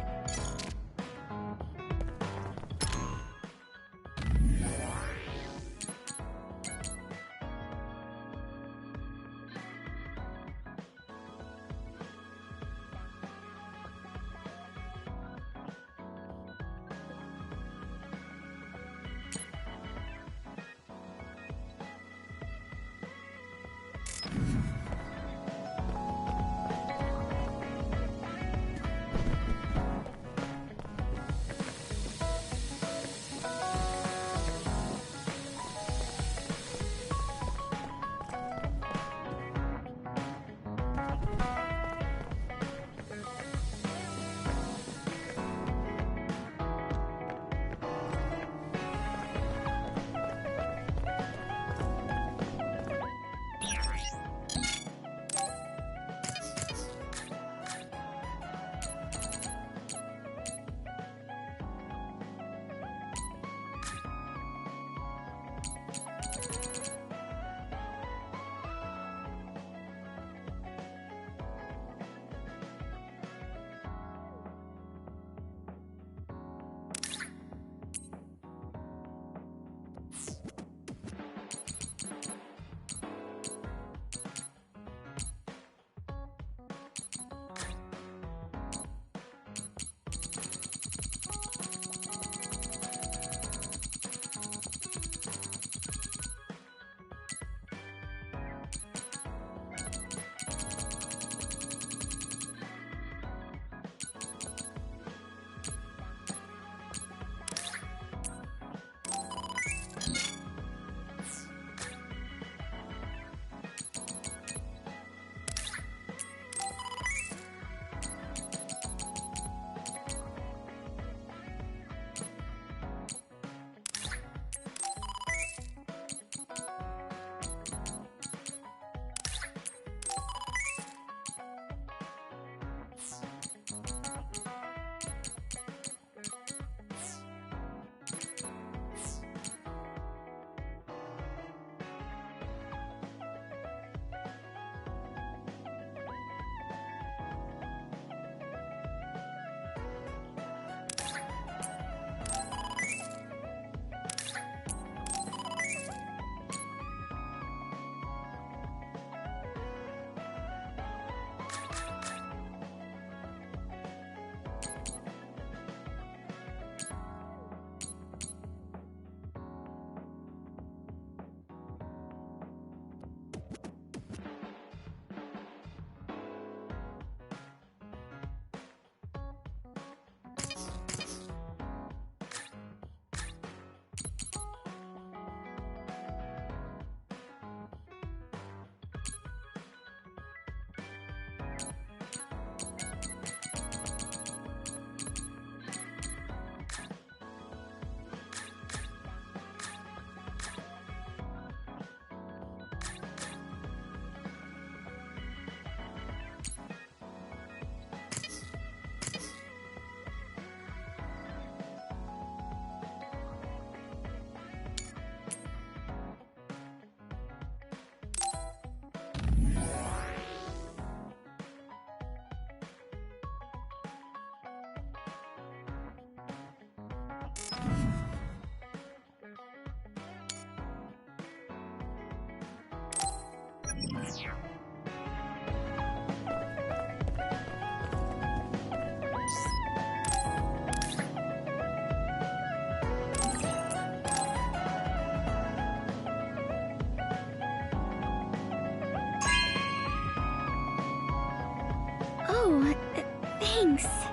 C: Thanks.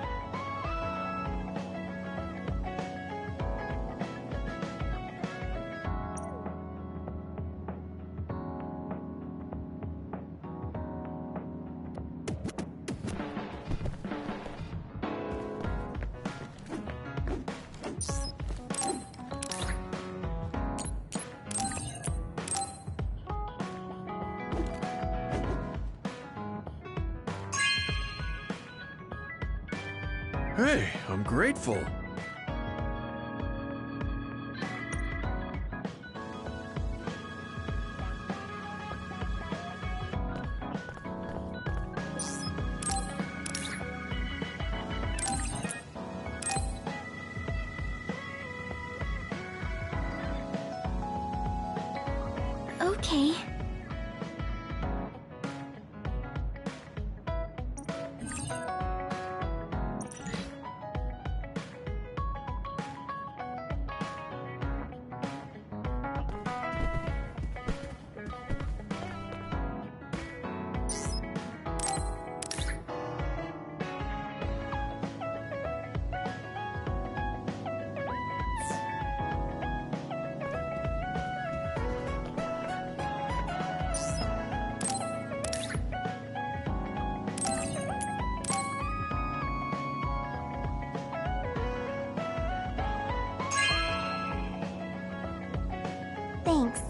A: Hey, I'm grateful.
C: Okay. Thanks.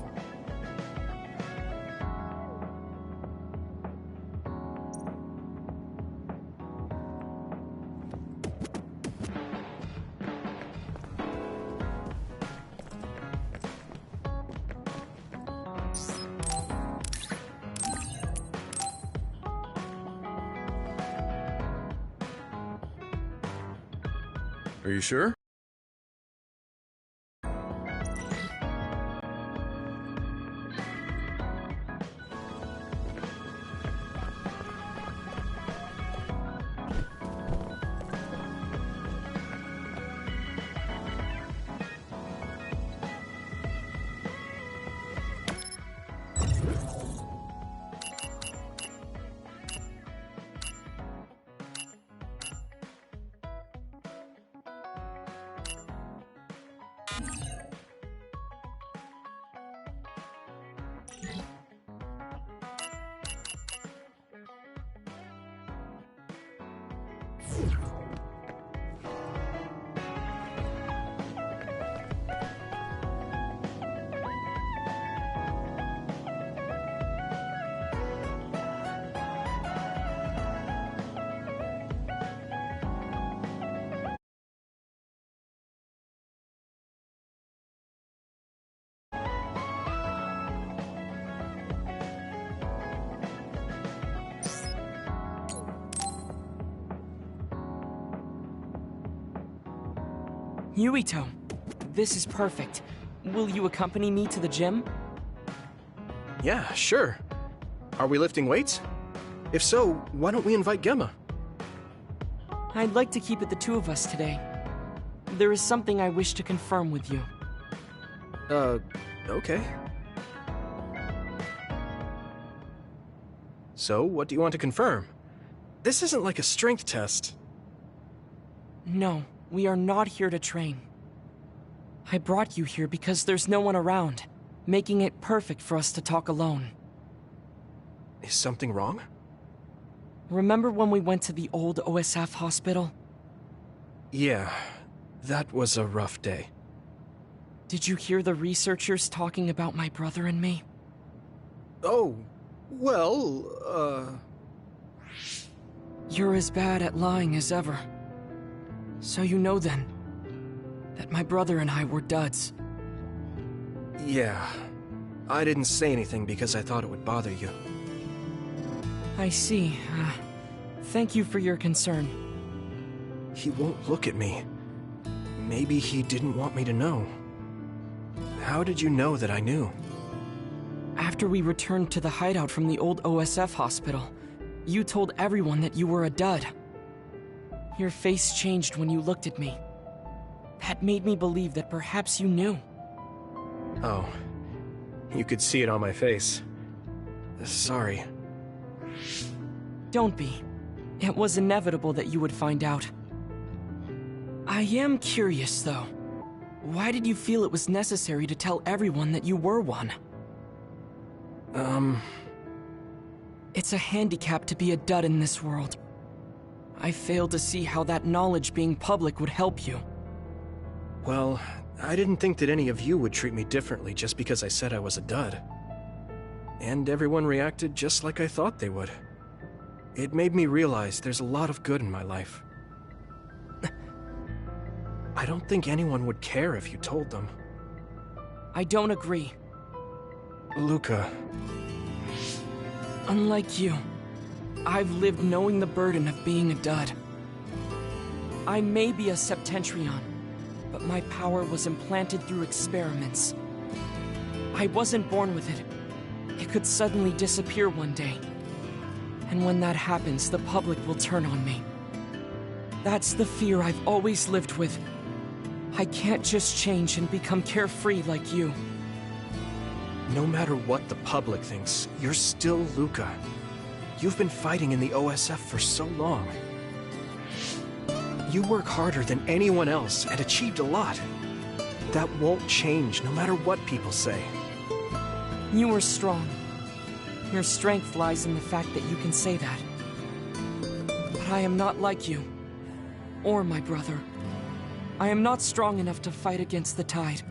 G: Are you sure?
D: Yuito, this is perfect. Will you accompany me to the gym?
A: Yeah, sure. Are we lifting weights? If so, why don't we invite Gemma?
D: I'd like to keep it the two of us today. There is something I wish to confirm with you.
A: Okay. So, what do you want to confirm? This isn't like a strength test.
D: No, we are not here to train. I brought you here because there's no one around, making it perfect for us to talk alone.
A: Is something wrong?
D: Remember when we went to the old OSF hospital?
A: Yeah, that was a rough day.
D: Did you hear the researchers talking about my brother and me?
A: Oh, well,
D: You're as bad at lying as ever. So you know then, that my brother and I were duds.
A: Yeah. I didn't say anything because I thought it would bother you.
D: I see. Thank you for your concern.
A: He won't look at me. Maybe he didn't want me to know. How did you know that I knew?
D: After we returned to the hideout from the old OSF hospital, you told everyone that you were a dud. Your face changed when you looked at me. That made me believe that perhaps you knew.
A: Oh. You could see it on my face. Sorry.
D: Don't be. It was inevitable that you would find out. I am curious, though. Why did you feel it was necessary to tell everyone that you were one? It's a handicap to be a dud in this world. I fail to see how that knowledge being public would help you.
A: Well, I didn't think that any of you would treat me differently just because I said I was a dud. And everyone reacted just like I thought they would. It made me realize there's a lot of good in my life. I don't think anyone would care if you told them.
D: I don't agree.
A: Luca.
D: Unlike you, I've lived knowing the burden of being a dud. I may be a Septentrion, but my power was implanted through experiments. I wasn't born with it. It could suddenly disappear one day. And when that happens, the public will turn on me. That's the fear I've always lived with. I can't just change and become carefree like you.
A: No matter what the public thinks, you're still Luca. You've been fighting in the OSF for so long. You work harder than anyone else and achieved a lot. That won't change no matter what people say.
D: You are strong. Your strength lies in the fact that you can say that. But I am not like you. Or my brother. I am not strong enough to fight against the tide.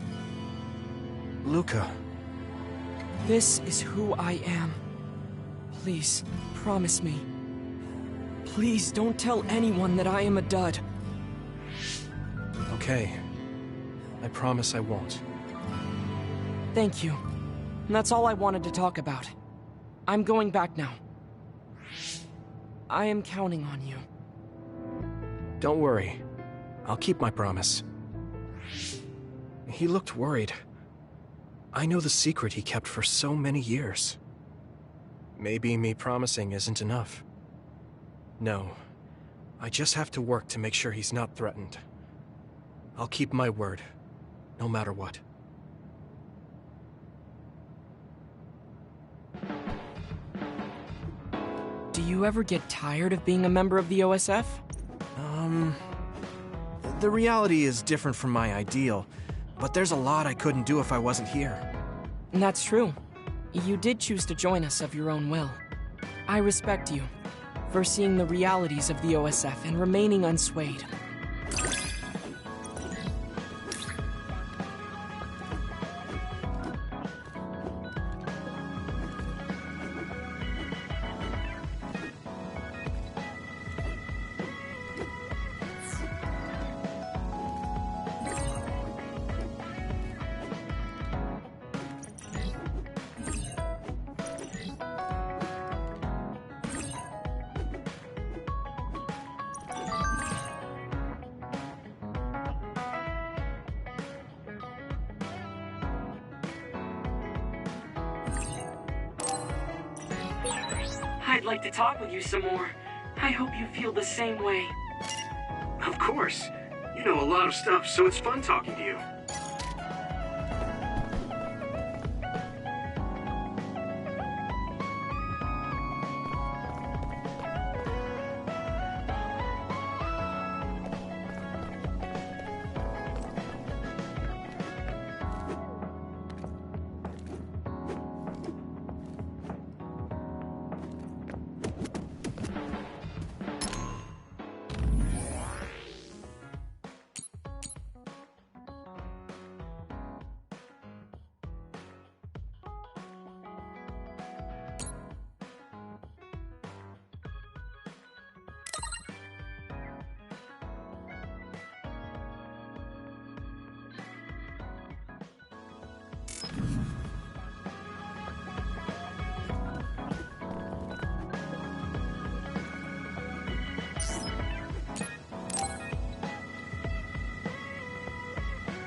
A: Luca.
D: This is who I am. Please, promise me. Please don't tell anyone that I am a dud.
A: Okay. I promise I won't.
D: Thank you. And that's all I wanted to talk about. I'm going back now. I am counting on you.
A: Don't worry. I'll keep my promise. He looked worried. I know the secret he kept for so many years. Maybe me promising isn't enough. No. I just have to work to make sure he's not threatened. I'll keep my word, no matter what.
D: Do you ever get tired of being a member of the OSF?
A: The reality is different from my ideal, but there's a lot I couldn't do if I wasn't here.
D: And that's true. You did choose to join us of your own will. I respect you for seeing the realities of the OSF and remaining unswayed.
F: I'd like to talk with you some more. I hope you feel the same way.
A: Of course. You know a lot of stuff, so it's fun talking to you.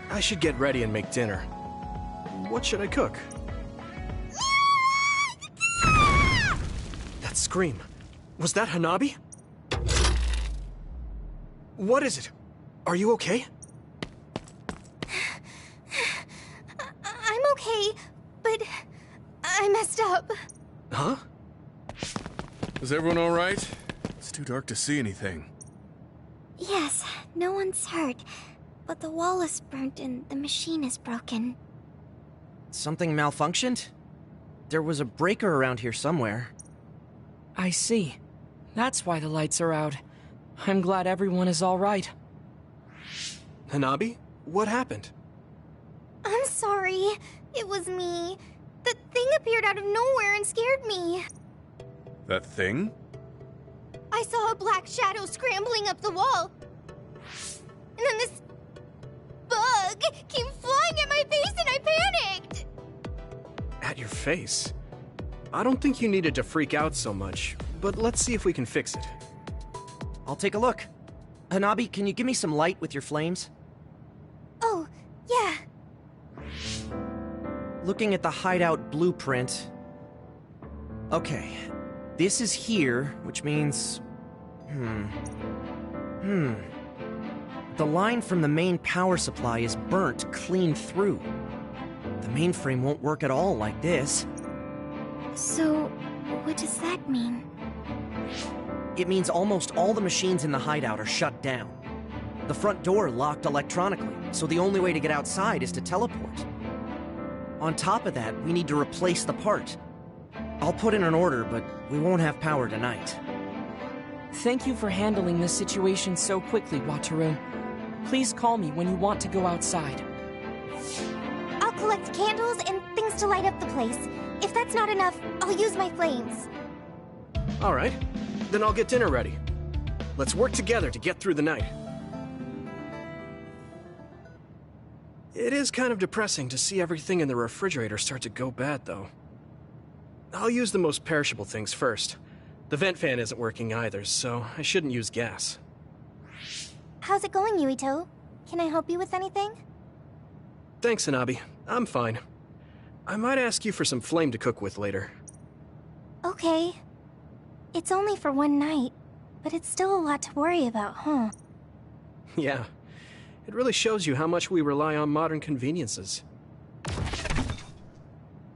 A: I should get ready and make dinner. What should I cook? That scream. Was that Hanabi? What is it? Are you okay?
C: I'm okay, but I messed up.
A: Huh?
G: Is everyone all right? It's too dark to see anything.
C: Yes, no one's hurt, but the wall is burnt and the machine is broken.
N: Something malfunctioned? There was a breaker around here somewhere.
D: I see. That's why the lights are out. I'm glad everyone is all right.
A: Hanabi, what happened?
C: I'm sorry. It was me. The thing appeared out of nowhere and scared me.
G: That thing?
C: I saw a black shadow scrambling up the wall. And then this bug came flying at my face and I panicked.
A: At your face? I don't think you needed to freak out so much, but let's see if we can fix it.
N: I'll take a look. Hanabi, can you give me some light with your flames?
C: Oh, yeah.
N: Looking at the hideout blueprint... Okay, this is here, which means... The line from the main power supply is burnt clean through. The mainframe won't work at all like this.
C: So, what does that mean?
N: It means almost all the machines in the hideout are shut down. The front door locked electronically, so the only way to get outside is to teleport. On top of that, we need to replace the part. I'll put in an order, but we won't have power tonight.
D: Thank you for handling this situation so quickly, Wataru. Please call me when you want to go outside.
C: I'll collect candles and things to light up the place. If that's not enough, I'll use my flames.
A: All right, then I'll get dinner ready. Let's work together to get through the night. It is kind of depressing to see everything in the refrigerator start to go bad, though. I'll use the most perishable things first. The vent fan isn't working either, so I shouldn't use gas.
C: How's it going, Yuito? Can I help you with anything?
A: Thanks, Hanabi. I'm fine. I might ask you for some flame to cook with later.
C: Okay. It's only for one night, but it's still a lot to worry about, huh?
A: Yeah. It really shows you how much we rely on modern conveniences.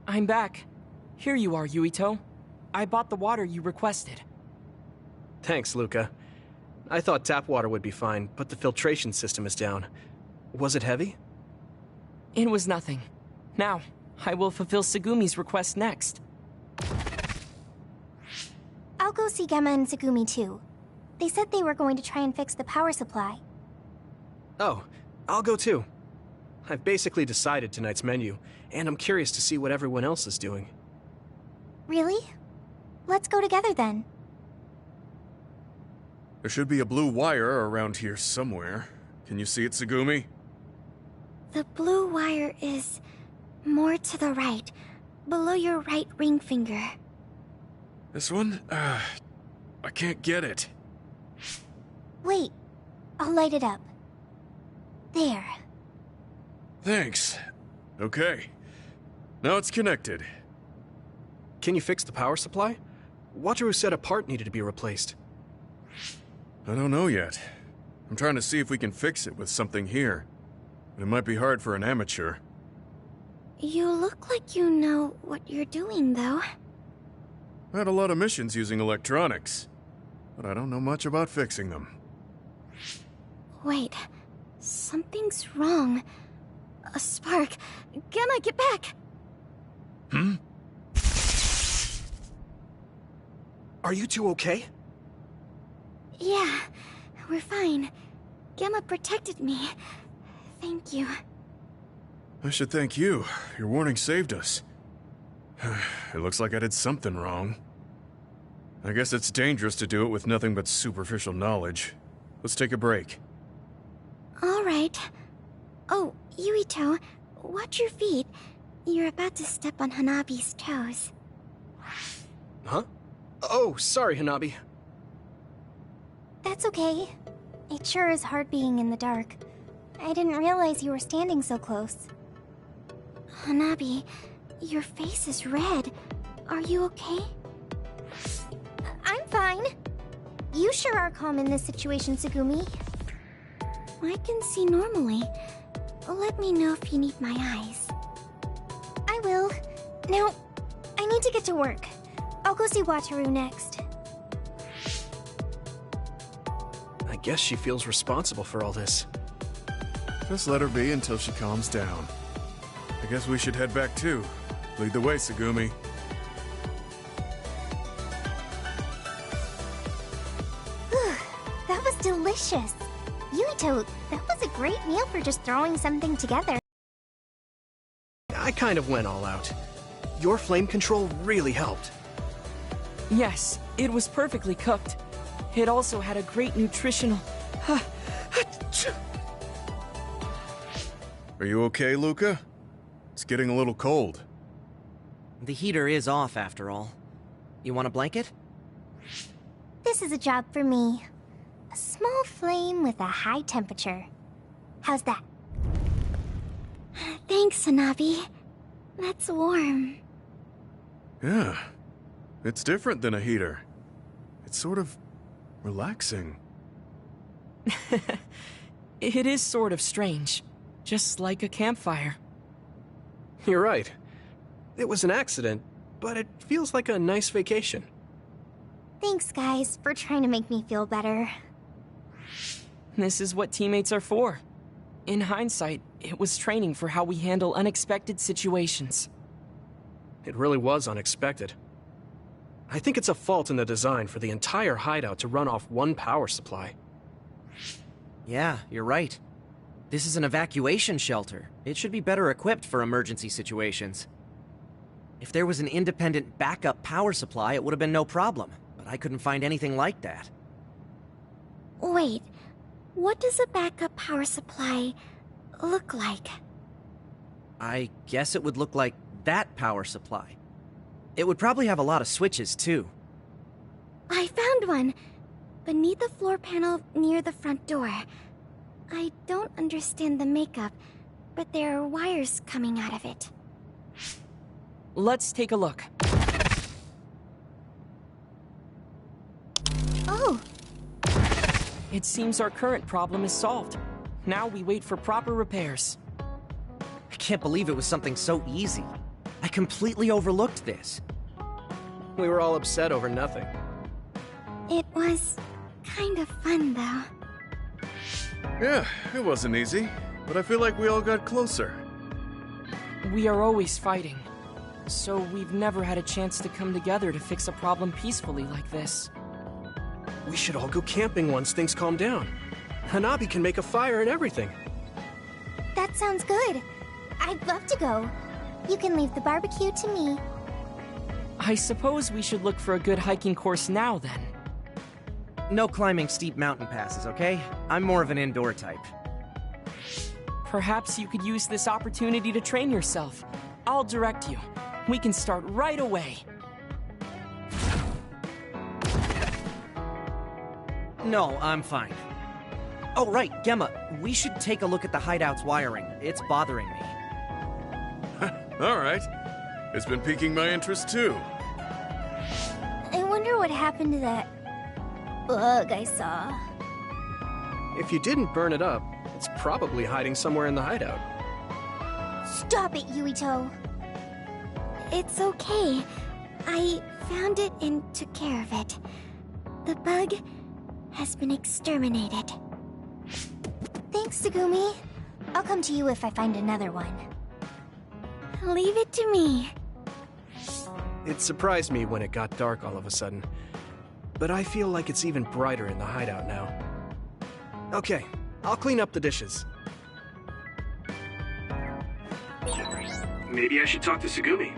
D: I'm back. Here you are, Yuito. I bought the water you requested.
A: Thanks, Luca. I thought tap water would be fine, but the filtration system is down. Was it heavy?
D: It was nothing. Now, I will fulfill Segumi's request next.
C: I'll go see Gemma and Segumi too. They said they were going to try and fix the power supply.
A: Oh, I'll go too. I've basically decided tonight's menu, and I'm curious to see what everyone else is doing.
C: Really? Let's go together then.
G: There should be a blue wire around here somewhere. Can you see it, Segumi?
C: The blue wire is more to the right, below your right ring finger.
G: This one? I can't get it.
C: Wait, I'll light it up. There.
G: Thanks. Okay. Now it's connected.
A: Can you fix the power supply? Wataru said a part needed to be replaced.
G: I don't know yet. I'm trying to see if we can fix it with something here. It might be hard for an amateur.
C: You look like you know what you're doing, though.
G: I had a lot of missions using electronics, but I don't know much about fixing them.
C: Wait, something's wrong. A spark. Gemma, get back!
A: Are you two okay?
C: Yeah, we're fine. Gemma protected me. Thank you.
G: I should thank you. Your warning saved us. It looks like I did something wrong. I guess it's dangerous to do it with nothing but superficial knowledge. Let's take a break.
C: All right. Oh, Yuito, watch your feet. You're about to step on Hanabi's toes.
A: Huh? Oh, sorry, Hanabi.
C: That's okay. It sure is hard being in the dark. I didn't realize you were standing so close. Hanabi, your face is red. Are you okay? I'm fine. You sure are calm in this situation, Segumi. I can see normally. Let me know if you need my eyes. I will. Now, I need to get to work. I'll go see Wataru next.
A: guess she feels responsible for all this.
G: Just let her be until she calms down. I guess we should head back too. Lead the way, Tsugumi.
C: That was delicious. Yuito, that was a great meal for just throwing something together.
A: I kind of went all out. Your flame control really helped.
D: Yes, it was perfectly cooked. It also had a great nutritional...
G: Are you okay, Luca? It's getting a little cold.
N: The heater is off, after all. You want a blanket?
C: This is a job for me. A small flame with a high temperature. How's that?
E: Thanks, Hanabi. That's warm.
G: Yeah. It's different than a heater. It's sort of relaxing.
D: It is sort of strange. Just like a campfire.
A: You're right. It was an accident, but it feels like a nice vacation.
C: Thanks, guys, for trying to make me feel better.
D: This is what teammates are for. In hindsight, it was training for how we handle unexpected situations.
A: It really was unexpected. I think it's a fault in the design for the entire hideout to run off one power supply.
N: Yeah, you're right. This is an evacuation shelter. It should be better equipped for emergency situations. If there was an independent backup power supply, it would have been no problem. But I couldn't find anything like that.
E: Wait, what does a backup power supply look like?
N: I guess it would look like that power supply. It would probably have a lot of switches, too.
E: I found one! Beneath the floor panel near the front door. I don't understand the makeup, but there are wires coming out of it.
D: Let's take a look.
C: Oh!
D: It seems our current problem is solved. Now we wait for proper repairs.
N: I can't believe it was something so easy. I completely overlooked this.
A: We were all upset over nothing.
E: It was kind of fun, though.
G: Yeah, it wasn't easy, but I feel like we all got closer.
D: We are always fighting, so we've never had a chance to come together to fix a problem peacefully like this.
A: We should all go camping once things calm down. Hanabi can make a fire and everything.
C: That sounds good. I'd love to go. You can leave the barbecue to me.
D: I suppose we should look for a good hiking course now, then.
N: No climbing steep mountain passes, okay? I'm more of an indoor type.
D: Perhaps you could use this opportunity to train yourself. I'll direct you. We can start right away.
N: No, I'm fine. Oh, right, Gemma, we should take a look at the hideout's wiring. It's bothering me.
G: Alright. It's been piquing my interest too.
C: I wonder what happened to that bug I saw.
A: If you didn't burn it up, it's probably hiding somewhere in the hideout.
C: Stop it, Yuito!
E: It's okay. I found it and took care of it. The bug has been exterminated.
C: Thanks, Tsugumi. I'll come to you if I find another one.
E: Leave it to me.
A: It surprised me when it got dark all of a sudden. But I feel like it's even brighter in the hideout now. Okay, I'll clean up the dishes.
O: Maybe I should talk to Tsugumi.